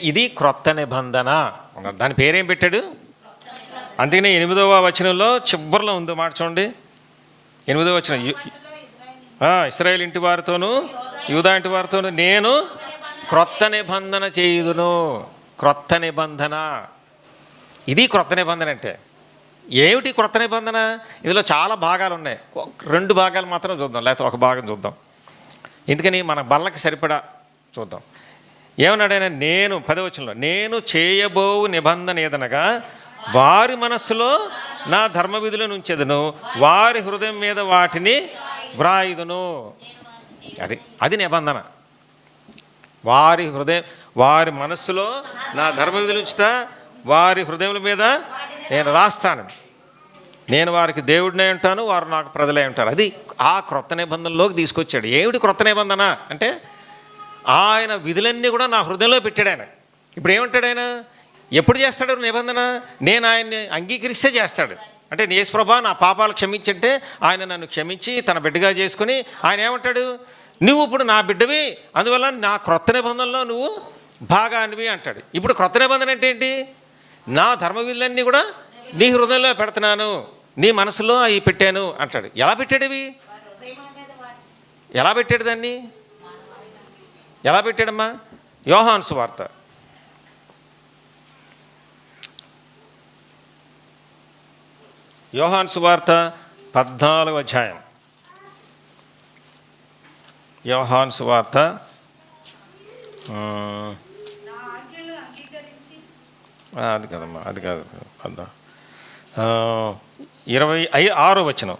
ఇది క్రొత్త నిబంధన. దాని పేరేం పెట్టాడు? అందుకనే 8వ వచనంలో చివరిలో ఉందో మాట చూడండి. 8వ వచనం, ఇశ్రాయేలు ఇంటి వారితోనూ యూదా ఇంటి వారితోనూ నేను క్రొత్త నిబంధన చేయుదును. క్రొత్త నిబంధన, ఇది క్రొత్త నిబంధన అంటే ఏమిటి? క్రొత్త నిబంధన ఇందులో చాలా భాగాలు ఉన్నాయి. 2 భాగాలు మాత్రం చూద్దాం, లేకపోతే ఒక భాగం చూద్దాం. ఎందుకని మన బల్లకి సరిపడా చూద్దాం. ఏమన్నాడు ఆయన? 10వ వచనంలో, నేను చేయబోవు నిబంధన ఏదనగా వారి మనస్సులో నా ధర్మ విధులను ఉంచెదను, వారి హృదయం మీద వాటిని వ్రాయుదును. అది నిబంధన. వారి మనస్సులో నా ధర్మ విధులు ఉంచుతా, వారి హృదయముల మీద నేను రాస్తాను, నేను వారికి దేవుడినే ఉంటాను, వారు నాకు ప్రజలే ఉంటారు. అది ఆ క్రొత్త నిబంధనలోకి తీసుకొచ్చాడు. ఏమిటి క్రొత్త నిబంధన అంటే? ఆయన విధులన్నీ కూడా నా హృదయంలో పెట్టాడు ఆయన. ఇప్పుడు ఏమంటాడు ఆయన? ఎప్పుడు చేస్తాడు నిబంధన? నేను ఆయన్ని అంగీకరిస్తే చేస్తాడు. అంటే యేసు ప్రభువా నా పాపాలు క్షమించంటే ఆయన నన్ను క్షమించి తన బిడ్డగా చేసుకుని ఆయన ఏమంటాడు? నువ్వు ఇప్పుడు నా బిడ్డవి, అందువల్ల నా క్రొత్త నిబంధనలో నువ్వు భాగానివి అంటాడు. ఇప్పుడు క్రొత్త నిబంధన అంటే ఏంటి? నా ధర్మ విధులన్నీ కూడా నీ హృదయంలో పెడుతున్నాను, నీ మనసులో అవి పెట్టాను అంటాడు. ఎలా పెట్టాడు ఇవి? ఎలా పెట్టాడు దాన్ని? ఎలా పెట్టాడమ్మా? యోహాను సువార్త 14వ అధ్యాయం. యోహాను సువార్త అది కాదమ్మా, అది కాదు, 26వ వచనం.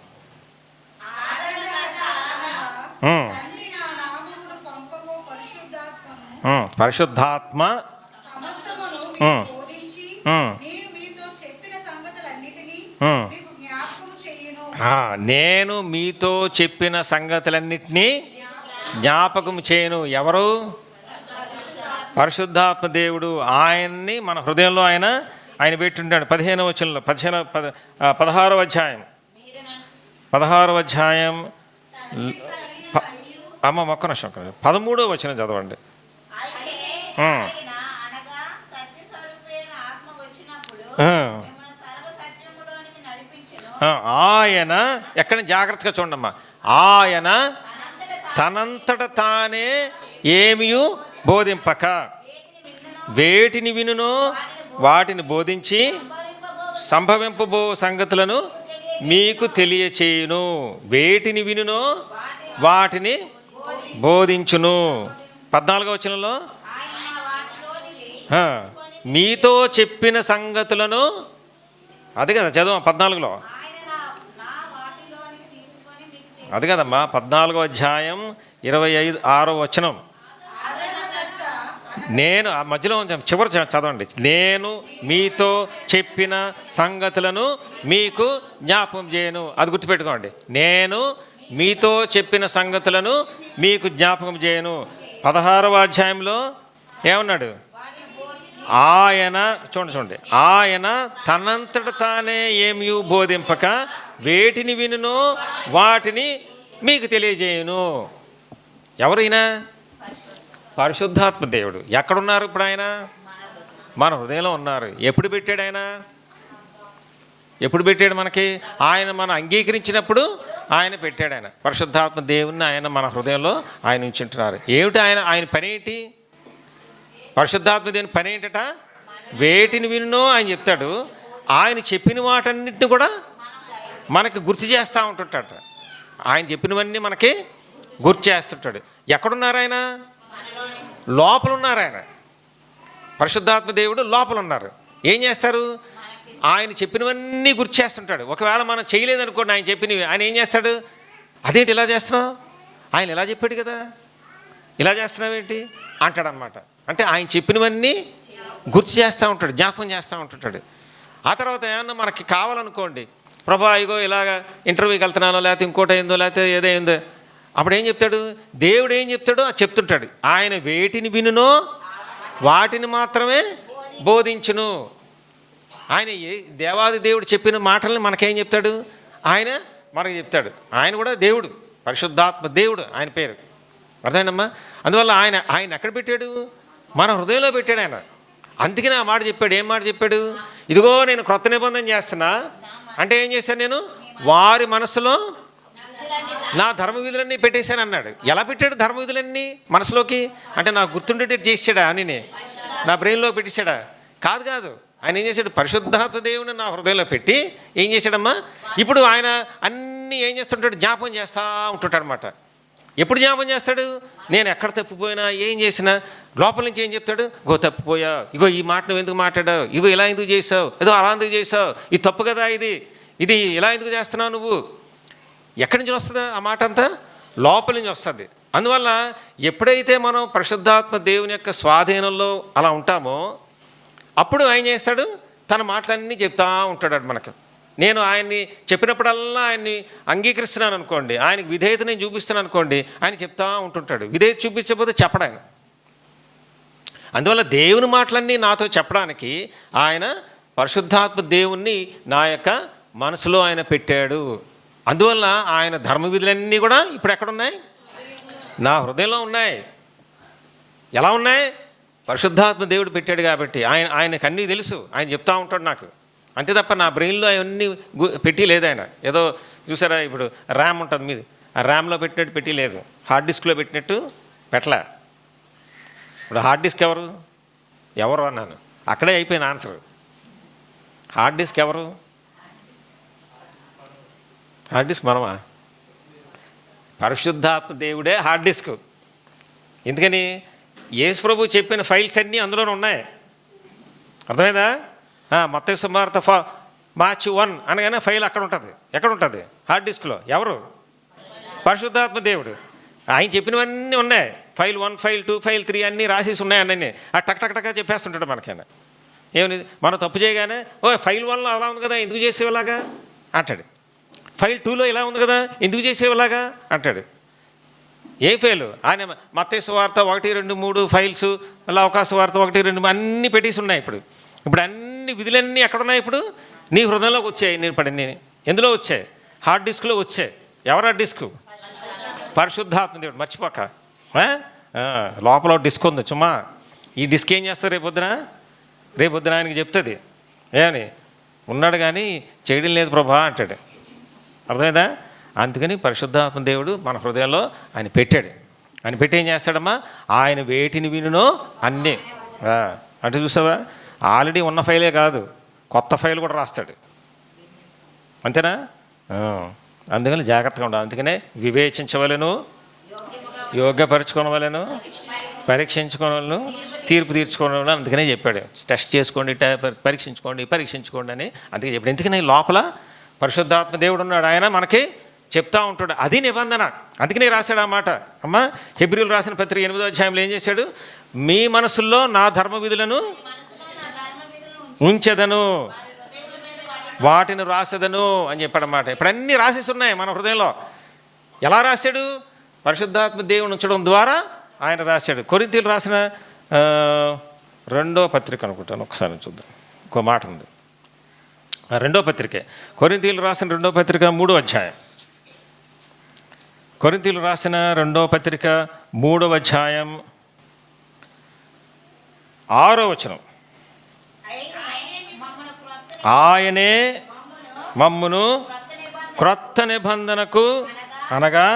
పరిశుద్ధాత్మ నేను మీతో చెప్పిన సంగతులన్నిటినీ జ్ఞాపకం చేయను. ఎవరు? పరిశుద్ధాత్మ దేవుడు. ఆయన్ని మన హృదయంలో ఆయన పెట్టుంటాడు. 15వ వచనంలో 16వ అధ్యాయం 13వ వచనం చదవండి. ఆయన ఎక్కడ జాగ్రత్తగా చూడమ్మా. ఆయన తనంతట తానే ఏమీ బోధింపక వేటిని వినునో వాటిని బోధించి సంభవింపబో సంగతులను మీకు తెలియచేయును. వేటిని వినునో వాటిని బోధించును. 14వ వచనంలో మీతో చెప్పిన సంగతులను, అది కదా చదువు 14లో, అది కదమ్మా 14వ అధ్యాయం 26వ వచనం. నేను ఆ మధ్యలో చివరి చదవండి. నేను మీతో చెప్పిన సంగతులను మీకు జ్ఞాపకం చేయను. అది గుర్తుపెట్టుకోండి. నేను మీతో చెప్పిన సంగతులను మీకు జ్ఞాపకం చేయను. 16వ అధ్యాయంలో ఏమన్నాడు? ఆయన చూడండి, ఆయన తనంతట తానే ఏమీ బోధింపక వేటిని వినునో వాటిని మీకు తెలియజేయును. ఎవరైనా? పరిశుద్ధాత్మ దేవుడు. ఎక్కడున్నారు ఇప్పుడు ఆయన? మన హృదయంలో ఉన్నారు. ఎప్పుడు పెట్టాడు ఆయన? ఎప్పుడు పెట్టాడు మనకి? ఆయన మనం అంగీకరించినప్పుడు ఆయన పెట్టాడు. ఆయన పరిశుద్ధాత్మ దేవుణ్ణి ఆయన మన హృదయంలో ఆయన ఉంచుంటున్నారు. ఏమిటి ఆయన పని ఏంటి? పరిశుద్ధాత్మ దేవుని పని ఏంటట? వేటిని వినునో ఆయన చెప్తాడు. ఆయన చెప్పిన వాటన్నిటిని కూడా మనకి గుర్తు చేస్తూ ఉంటుంటాడు. ఆయన చెప్పినవన్నీ మనకి గుర్తు చేస్తుంటాడు. ఎక్కడున్నారు ఆయన? లోపల ఉన్నారు. ఆయన పరిశుద్ధాత్మ దేవుడు లోపల ఉన్నారు. ఏం చేస్తారు? ఆయన చెప్పినవన్నీ గుర్తు చేస్తుంటాడు. ఒకవేళ మనం చేయలేదనుకోండి ఆయన చెప్పినవి, ఆయన ఏం చేస్తాడు? అదేంటి ఇలా చేస్తున్నావు? ఆయన ఇలా చెప్పాడు కదా, ఇలా చేస్తున్నావేంటి అంటాడనమాట. అంటే ఆయన చెప్పినవన్నీ గుర్తు చేస్తూ ఉంటాడు, జ్ఞాపకం చేస్తూ ఉంటుంటాడు. ఆ తర్వాత ఏమన్నా మనకి కావాలనుకోండి, ప్రభా ఇగో ఇలాగ ఇంటర్వ్యూకి వెళ్తున్నానో లేకపోతే ఇంకోటి అయిందో లేకపోతే ఏదైందో, అప్పుడు ఏం చెప్తాడు? దేవుడు ఏం చెప్తాడో అది చెప్తుంటాడు. ఆయన వేటిని వినునో వాటిని మాత్రమే బోధించును. ఆయన దేవాది దేవుడు చెప్పిన మాటల్ని మనకేం చెప్తాడు? ఆయన మనకు చెప్తాడు. ఆయన కూడా దేవుడు, పరిశుద్ధాత్మ దేవుడు ఆయన పేరు. అర్థమైందమ్మా? అందువల్ల ఆయన ఎక్కడ పెట్టాడు? మన హృదయంలో పెట్టాడు ఆయన. అందుకనే ఆ మాట చెప్పాడు. ఏం మాట చెప్పాడు? ఇదిగో నేను క్రొత్త నిబంధన చేస్తున్నా అంటే ఏం చేశాను? నేను వారి మనసులో నా ధర్మ విధులన్నీ పెట్టేశాను అన్నాడు. ఎలా పెట్టాడు ధర్మ విధులన్నీ మనసులోకి? అంటే నాకు గుర్తుండేటట్టు చేసాడా అని నా బ్రెయిన్లో పెట్టేశాడా? కాదు. ఆయన ఏం చేశాడు? పరిశుద్ధాత్మ దేవుని నా హృదయంలో పెట్టి ఏం చేశాడమ్మా? ఇప్పుడు ఆయన అన్నీ ఏం చేస్తుంటాడు? జ్ఞాపకం చేస్తూ ఉంటుంటాడు అనమాట. ఎప్పుడు జ్ఞాపకం చేస్తాడు? నేను ఎక్కడ తప్పిపోయినా ఏం చేసినా లోపల నుంచి ఏం చెప్తాడు? ఇగో తప్పిపోయా, ఇగో ఈ మాట నువ్వు ఎందుకు మాట్లాడావు, ఇగో ఇలా ఎందుకు చేసావు, ఏదో అలా ఎందుకు చేసావు, ఇది తప్పు కదా, ఇది ఇలా ఎందుకు చేస్తున్నావు నువ్వు. ఎక్కడి నుంచి వస్తుందా ఆ మాట అంతా? లోపల నుంచి వస్తుంది. అందువల్ల ఎప్పుడైతే మనం పరిశుద్ధాత్మ దేవుని యొక్క స్వాధీనంలో అలా ఉంటామో అప్పుడు ఆయన చేస్తాడు, తన మాటలన్నీ చెప్తా ఉంటాడు మనకు. నేను ఆయన్ని చెప్పినప్పుడల్లా ఆయన్ని అంగీకరిస్తున్నాను అనుకోండి, ఆయనకి విధేయత నేను చూపిస్తున్నాను అనుకోండి, ఆయన చెప్తా ఉంటుంటాడు. విధేయత చూపించకపోతే చెప్పడు ఆయన. అందువల్ల దేవుని మాటలన్నీ నాతో చెప్పడానికి ఆయన పరిశుద్ధాత్మ దేవుణ్ణి నా యొక్క మనసులో ఆయన పెట్టాడు. అందువల్ల ఆయన ధర్మ విధులన్నీ కూడా ఇప్పుడు ఎక్కడున్నాయి? నా హృదయంలో ఉన్నాయి. ఎలా ఉన్నాయి? పరిశుద్ధాత్మ దేవుడు పెట్టాడు కాబట్టి. ఆయనకు అన్నీ తెలుసు. ఆయన చెప్తా ఉంటాడు నాకు. అంతే తప్ప నా బ్రెయిన్లో అవన్నీ పెట్టి లేదు ఆయన. ఏదో చూసారా ఇప్పుడు ర్యామ్ ఉంటుంది మీది, ఆ ర్యామ్లో పెట్టినట్టు పెట్టి లేదు, హార్డ్ డిస్క్లో పెట్టినట్టు పెట్టలే. ఇప్పుడు హార్డ్ డిస్క్ ఎవరు అన్నాను, అక్కడే అయిపోయింది ఆన్సర్. హార్డ్ డిస్క్ ఎవరు? హార్డ్ డిస్క్ మనమా? పరిశుద్ధాత్మ దేవుడే హార్డ్ డిస్క్. ఎందుకని? యేసు ప్రభు చెప్పిన ఫైల్స్ అన్నీ అందులోనే ఉన్నాయి. అర్థమైందా? మత్తయి సువార్త మార్చి 1 అనగానే ఫైల్ అక్కడ ఉంటుంది. ఎక్కడ ఉంటుంది? హార్డ్ డిస్క్లో. ఎవరు? పరిశుద్ధాత్మ దేవుడు. ఆయన చెప్పినవన్నీ ఉన్నాయి. ఫైల్ 1, ఫైల్ 2, ఫైల్ 3 అన్నీ రాసేసి ఉన్నాయి. అన్నీ టక్ టక్ టక్గా చెప్పేస్తుంటాడు మనకైనా. ఏమని మనం తప్పు చేయగానే, ఫైల్ 1లో అలా ఉంది కదా, ఎందుకు చేసేలాగా అంటాడు. ఫైల్ 2లో ఇలా ఉంది కదా, ఎందుకు చేసేలాగా అంటాడు. ఏ ఫైలు? ఆయన మత్తయి సువార్త 1, 2, 3 ఫైల్స్, లూకా సువార్త 1, 2 అన్నీ పెట్టేసి ఉన్నాయి. ఇప్పుడు అన్ని విధులన్నీ ఎక్కడున్నాయి? ఇప్పుడు నీ హృదయంలోకి వచ్చాయి. నేను ఎందులో వచ్చాయి? హార్డ్ డిస్క్లో వచ్చాయి. ఎవరు హార్డ్ డిస్క్? పరిశుద్ధాత్మ దేవుడు. మర్చిపోక. లోపల డిస్క్ ఉంది చుమ్మా. ఈ డిస్క్ ఏం చేస్తారు రేపొద్దున ఆయనకి చెప్తుంది, ఏమని ఉన్నాడు కానీ చేయడం లేదు ప్రభా అంటాడు. అర్థమైందా? అందుకని పరిశుద్ధాత్మ దేవుడు మన హృదయంలో ఆయన పెట్టాడు. ఆయన పెట్టి ఏం చేస్తాడమ్మా? ఆయన వేటిని వినునో అన్నీ. అంటే చూసావా, ఆల్రెడీ ఉన్న ఫైలే కాదు, కొత్త ఫైల్ కూడా రాస్తాడు. అంతేనా? అందుకని జాగ్రత్తగా ఉండాలి. అందుకనే వివేచించవలను, యోగ్యపరచుకోవలను, పరీక్షించుకోవలను, తీర్పు తీర్చుకోవడం. అందుకనే చెప్పాడు, టెస్ట్ చేసుకోండి, పరీక్షించుకోండి అని. అందుకే చెప్పాడు. ఎందుకని లోపల పరిశుద్ధాత్మ దేవుడు ఉన్నాడు, ఆయన మనకి చెప్తా ఉంటాడు. అది నిబంధన. అందుకనే రాశాడు ఆ మాట. అమ్మ హెబ్రీయులు రాసిన పత్రిక 8వ అధ్యాయంలో ఏం చేశాడు? మీ మనసుల్లో నా ధర్మ విధులను ఉంచెదను, వాటిని రాసేదను అని చెప్పాడన్నమాట. ఇప్పుడు అన్నీ రాసేసి ఉన్నాయి మన హృదయంలో. ఎలా రాశాడు? పరిశుద్ధాత్మ దేవుని ఉంచడం ద్వారా ఆయన రాశాడు. కొరింథీయులు రాసిన 2వ పత్రిక అనుకుంటాను, ఒకసారి చూద్దాం. ఇంకో మాట ఉంది. 2వ పత్రికే, కొరింథీయులు రాసిన 2వ పత్రిక 3వ అధ్యాయం. కొరింథీయులు రాసిన 2వ పత్రిక 3వ అధ్యాయం 6వ వచనం. ఆయనే మమ్మును క్రొత్త నిబంధనకు, అనగా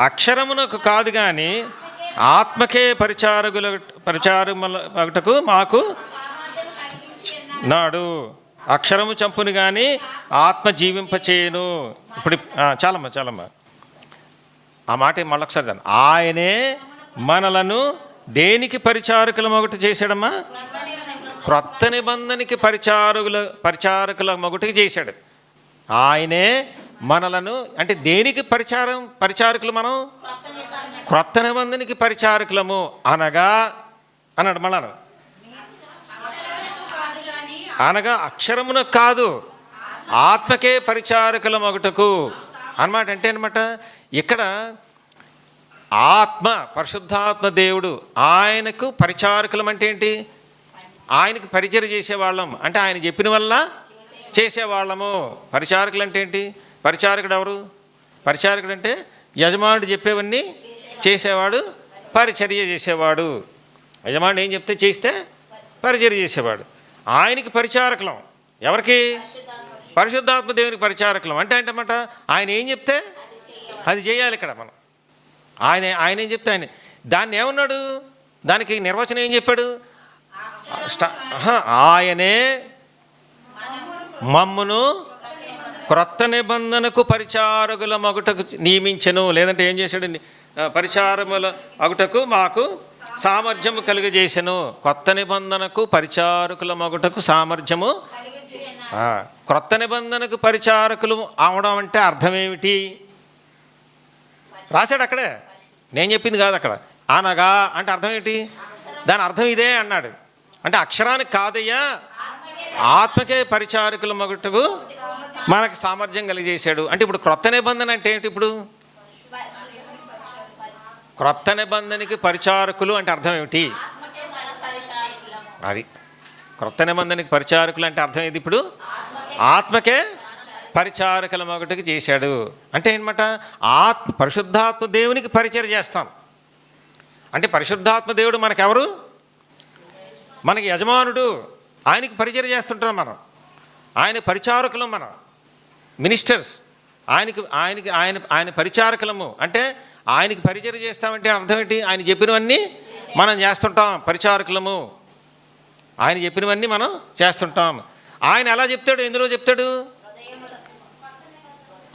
అక్షరమునకు కాదు కానీ ఆత్మకే పరిచారములకు మాకు నాడు. అక్షరము చంపును కానీ ఆత్మ జీవింపచేయును. ఇప్పుడు చాలమ్మా ఆ మాట మళ్ళొకసారి దాన్ని. ఆయనే మనలను దేనికి పరిచారకుల మొగటి చేశాడమ్మా? క్రొత్త నిబంధనకి పరిచారకుల మొగటికి చేశాడు. ఆయనే మనలను, అంటే దేనికి పరిచారకులు మనం? క్రొత్త నిబంధనకి పరిచారకులము అనగా అన్నాడు. మళ్ళా అనగా అక్షరమునకు కాదు, ఆత్మకే పరిచారకుల మొగటకు అన్నమాట. అంటే అనమాట ఇక్కడ ఆత్మ, పరిశుద్ధాత్మ దేవుడు ఆయనకు పరిచారకులం. అంటే ఏంటి? ఆయనకు పరిచర్య చేసేవాళ్ళం, అంటే ఆయన చెప్పిన వల్ల చేసేవాళ్ళము. పరిచారకులు అంటే ఏంటి? పరిచారకుడు ఎవరు? పరిచారకుడు అంటే యజమానుడు చెప్పేవన్నీ చేసేవాడు, పరిచర్య చేసేవాడు. యజమానుడు ఏం చెప్తే చేస్తే పరిచర్య చేసేవాడు. ఆయనకి పరిచారకులం. ఎవరికి? పరిశుద్ధాత్మ దేవునికి పరిచారకులం. అంటే ఏంటన్నమాట, ఆయన ఏం చెప్తే అది చేయాలి. ఇక్కడ మనం ఆయన ఏం చెప్తే ఆయన దాన్ని ఏమన్నాడు? దానికి నిర్వచనం ఏం చెప్పాడు? ఆయనే మమ్మును క్రొత్త నిబంధనకు పరిచారకుల మగుటకు నియమించెను. లేదంటే ఏం చేశాడండి? పరిచారముల అగుటకు మాకు సామర్థ్యము కలుగజేసెను. కొత్త నిబంధనకు పరిచారకుల మగుటకు సామర్థ్యము. క్రొత్త నిబంధనకు పరిచారకులు అవడం అంటే అర్థం ఏమిటి? రాశాడు అక్కడే, నేను చెప్పింది కాదు. అక్కడ అనగా అంటే అర్థం ఏంటి? దాని అర్థం ఇదే అన్నాడు. అంటే అక్షరానికి కాదయ్యా, ఆత్మకే పరిచారకుల మగుటకు మనకు సామర్థ్యం కలిగజేశాడు. అంటే ఇప్పుడు క్రొత్త నిబంధన అంటే ఏంటి? ఇప్పుడు క్రొత్త నిబంధనకి పరిచారకులు అంటే అర్థం ఏమిటి? అది క్రొత్త నిబంధనకి పరిచారకులు అంటే అర్థం ఏది? ఇప్పుడు ఆత్మకే పరిచారకుల మొగటికి చేశాడు. అంటే ఏంటన్నమాట, పరిశుద్ధాత్మ దేవునికి పరిచర్య చేస్తాం. అంటే పరిశుద్ధాత్మ దేవుడు మనకెవరు? మనకి యజమానుడు. ఆయనకి పరిచర్య చేస్తుంటాం మనం. ఆయన పరిచారకులం, మనం మినిస్టర్స్. ఆయనకి ఆయనకి ఆయన ఆయన పరిచారకులము అంటే ఆయనకి పరిచర్య చేస్తామంటే అర్థం ఏంటి? ఆయన చెప్పినవన్నీ మనం చేస్తుంటాం. పరిచారకులము, ఆయన చెప్పినవన్నీ మనం చేస్తుంటాం. ఆయన ఎలా చెప్తాడు? ఎందులో చెప్తాడు?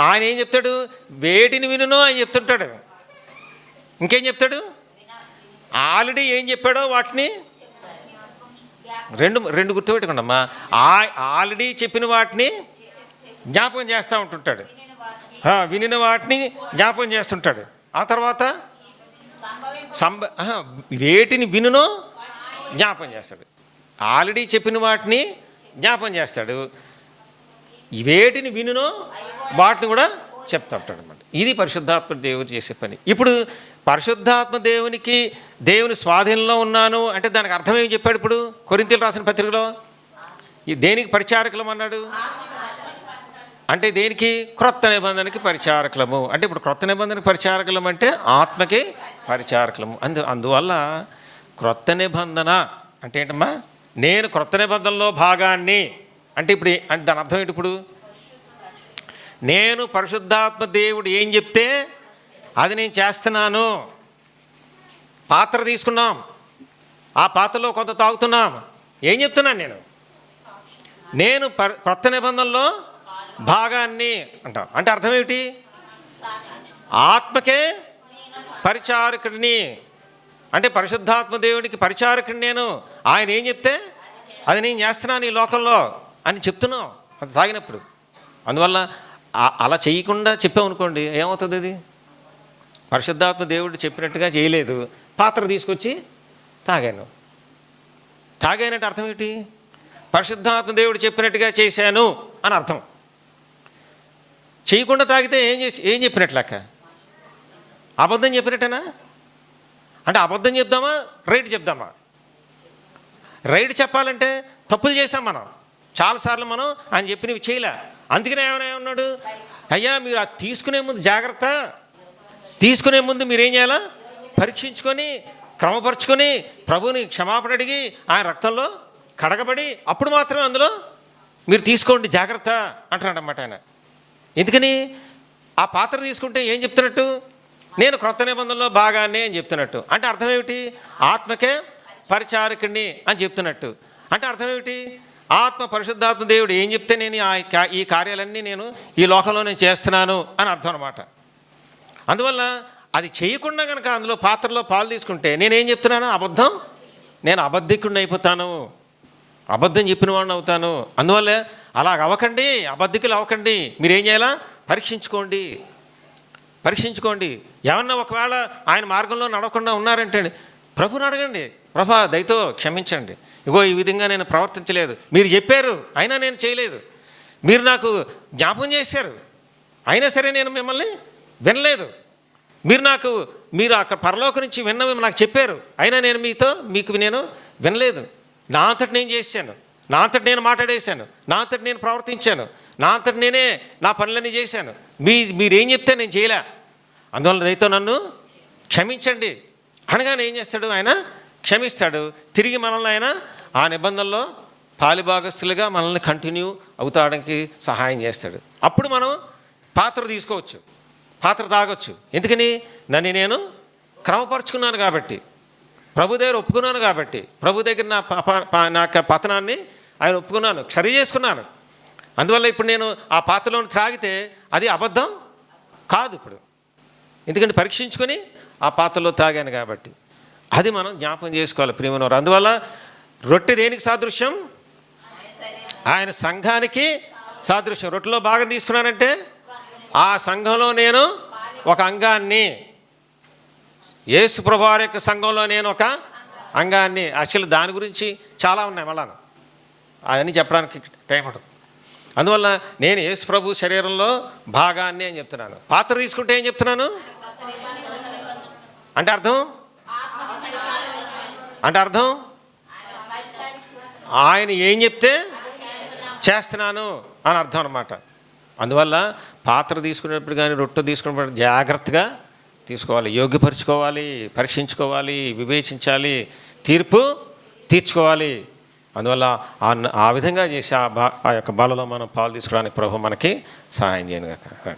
ఆయన ఏం చెప్తాడు? వేటిని వినునో ఆయన చెప్తుంటాడు. ఇంకేం చెప్తాడు? ఆల్రెడీ ఏం చెప్పాడో వాటిని రెండు గుర్తుపెట్టుకోండమ్మా. ఆల్రెడీ చెప్పిన వాటిని జ్ఞాపకం చేస్తూ ఉంటుంటాడు. వినిన వాటిని జ్ఞాపకం చేస్తుంటాడు. ఆ తర్వాత వేటిని వినునో జ్ఞాపకం చేస్తాడు. ఆల్రెడీ చెప్పిన వాటిని జ్ఞాపకం చేస్తాడు. వేటిని వినునో వాటిని కూడా చెప్తా ఉంటాడు అన్నమాట. ఇది పరిశుద్ధాత్మ దేవుడు చేసే పని. ఇప్పుడు పరిశుద్ధాత్మ దేవుని స్వాధీనంలో ఉన్నాను అంటే దానికి అర్థం ఏం చెప్పాడు? ఇప్పుడు కొరింథీయులకు రాసిన పత్రికలో దేనికి పరిచారకులం అన్నాడు? అంటే దేనికి? క్రొత్త నిబంధనకి పరిచారకులము. అంటే ఇప్పుడు క్రొత్త నిబంధనకి పరిచారకులం అంటే ఆత్మకి పరిచారకులము. అందువల్ల క్రొత్త నిబంధన అంటే ఏంటమ్మా? నేను క్రొత్త నిబంధనలో భాగాన్ని అంటే ఇప్పుడు అంటే దాని అర్థం ఏంటి? ఇప్పుడు నేను పరిశుద్ధాత్మ దేవుడు ఏం చెప్తే అది నేను చేస్తున్నాను. పాత్ర తీసుకున్నాం, ఆ పాత్రలో కొంత తాగుతున్నాం. ఏం చెప్తున్నాను? నేను క్రొత్త నిబంధనలో భాగాన్ని అంటాం. అంటే అర్థం ఏమిటి? ఆత్మకే పరిచారకుడిని. అంటే పరిశుద్ధాత్మ దేవుడికి పరిచారకుడిని నేను. ఆయన ఏం చెప్తే అది నేను చేస్తున్నాను ఈ లోకంలో అని చెప్తున్నాం అది తాగినప్పుడు. అందువల్ల అలా చేయకుండా చెప్పామనుకోండి, ఏమవుతుంది? అది పరిశుద్ధాత్మ దేవుడు చెప్పినట్టుగా చేయలేదు, పాత్ర తీసుకొచ్చి తాగానంటే అర్థం ఏంటి? పరిశుద్ధాత్మ దేవుడు చెప్పినట్టుగా చేశాను అని అర్థం. చేయకుండా తాగితే ఏం చెప్పినట్లక్క? అబద్ధం చెప్పినట్టేనా? అంటే అబద్ధం చెప్దామా, రైట్ చెప్దామా? రైట్ చెప్పాలంటే తప్పులు చేసాం మనం చాలాసార్లు. మనం ఆయన చెప్పినవి చేయలే. అందుకనే ఏమన్నాడు? అయ్యా మీరు అది తీసుకునే ముందు జాగ్రత్త, తీసుకునే ముందు మీరేం చేయాలా? పరీక్షించుకొని క్రమపరుచుకొని ప్రభువుని క్షమాపణ అడిగి ఆయన రక్తంలో కడగబడి అప్పుడు మాత్రమే అందులో మీరు తీసుకోండి జాగ్రత్త అంటున్నాడు అన్నమాట ఆయన. ఎందుకని? ఆ పాత్ర తీసుకుంటే ఏం చెప్తున్నట్టు? నేను క్రొత్త నిబంధనలో భాగాన్ని అని చెప్తున్నట్టు. అంటే అర్థం ఏమిటి? ఆత్మకే పరిచారకుడిని అని చెప్తున్నట్టు. అంటే అర్థం ఏమిటి? ఆత్మ పరిశుద్ధాత్మ దేవుడు ఏం చెప్తే నేను ఈ కార్యాలన్నీ నేను ఈ లోకంలో నేను చేస్తున్నాను అని అర్థం అన్నమాట. అందువల్ల అది చేయకుండా కనుక అందులో పాత్రలో పాలు తీసుకుంటే నేనేం చెప్తున్నాను? అబద్ధం. నేను అబద్ధికుడిని అయిపోతాను, అబద్ధం చెప్పిన వాడిని అవుతాను. అందువల్ల అలాగ అవ్వకండి, అబద్ధికులు అవ్వకండి. మీరేం చేయాలా? పరీక్షించుకోండి. ఏమన్నా ఒకవేళ ఆయన మార్గంలో నడవకుండా ఉన్నారంటే ప్రభుని అడగండి, ప్రభా దయతో క్షమించండి, ఇగో ఈ విధంగా నేను ప్రవర్తించలేదు, మీరు చెప్పారు అయినా నేను చేయలేదు, మీరు నాకు జ్ఞాపకం చేశారు అయినా సరే నేను మిమ్మల్ని వినలేదు, మీరు అక్కడ పరలోకం నుంచి విన్నవి నాకు చెప్పారు అయినా నేను మీకు నేను వినలేదు, నా అంతటి నేను చేశాను, నా అంతటి నేను మాట్లాడేశాను, నా అంతటి నేను ప్రవర్తించాను, నా అంతటి నేనే నా పనులన్నీ చేశాను, మీరేం చెప్తే నేను చేయలే, అందువల్ల దయతో నన్ను క్షమించండి అనగానే ఏం చేస్తాడు? ఆయన క్షమిస్తాడు. తిరిగి మనల్ని ఆయన ఆ నిబంధనలో పాలిభాగస్తులుగా మనల్ని కంటిన్యూ అవుతాడానికి సహాయం చేస్తాడు. అప్పుడు మనం పాత్ర తీసుకోవచ్చు, పాత్ర తాగొచ్చు. ఎందుకని? నన్ను నేను క్రమపరుచుకున్నాను కాబట్టి, ప్రభు దగ్గర ఒప్పుకున్నాను కాబట్టి, ప్రభు దగ్గర నా పతనాన్ని ఆయన ఒప్పుకున్నాను, సరి చేసుకున్నాను. అందువల్ల ఇప్పుడు నేను ఆ పాత్రలోని త్రాగితే అది అబద్ధం కాదు ఇప్పుడు, ఎందుకంటే పరీక్షించుకొని ఆ పాత్రలో తాగాను కాబట్టి. అది మనం జ్ఞాపకం చేసుకోవాలి ప్రియమైన వారు. అందువల్ల రొట్టె దేనికి సాదృశ్యం? ఆయన సంఘానికి సాదృశ్యం. రొట్టెలో భాగం తీసుకున్నానంటే ఆ సంఘంలో నేను ఒక అంగాన్ని, యేసు ప్రభువారి యొక్క సంఘంలో నేను ఒక అంగాన్ని. యాక్చువల్లీ దాని గురించి చాలా ఉన్నాయి, మళ్ళా అవన్నీ చెప్పడానికి టైం పడుతుంది. అందువల్ల నేను యేసు ప్రభు శరీరంలో భాగాన్ని అని చెప్తున్నాను. పాత్ర తీసుకుంటే ఏం చెప్తున్నాను అంటే అర్థం ఆయన ఏం చెప్తే చేస్తున్నాను అని అర్థం అన్నమాట. అందువల్ల పాత్ర తీసుకునేటప్పుడు కానీ రొట్టె తీసుకునేటప్పుడు జాగ్రత్తగా తీసుకోవాలి, యోగ్యపరచుకోవాలి, పరీక్షించుకోవాలి, వివేచించాలి, తీర్పు తీర్చుకోవాలి. అందువల్ల ఆ విధంగా చేసి ఆ యొక్క బలలో మనం పాలు తీసుకోవడానికి ప్రభు మనకి సహాయం చేయను కాక.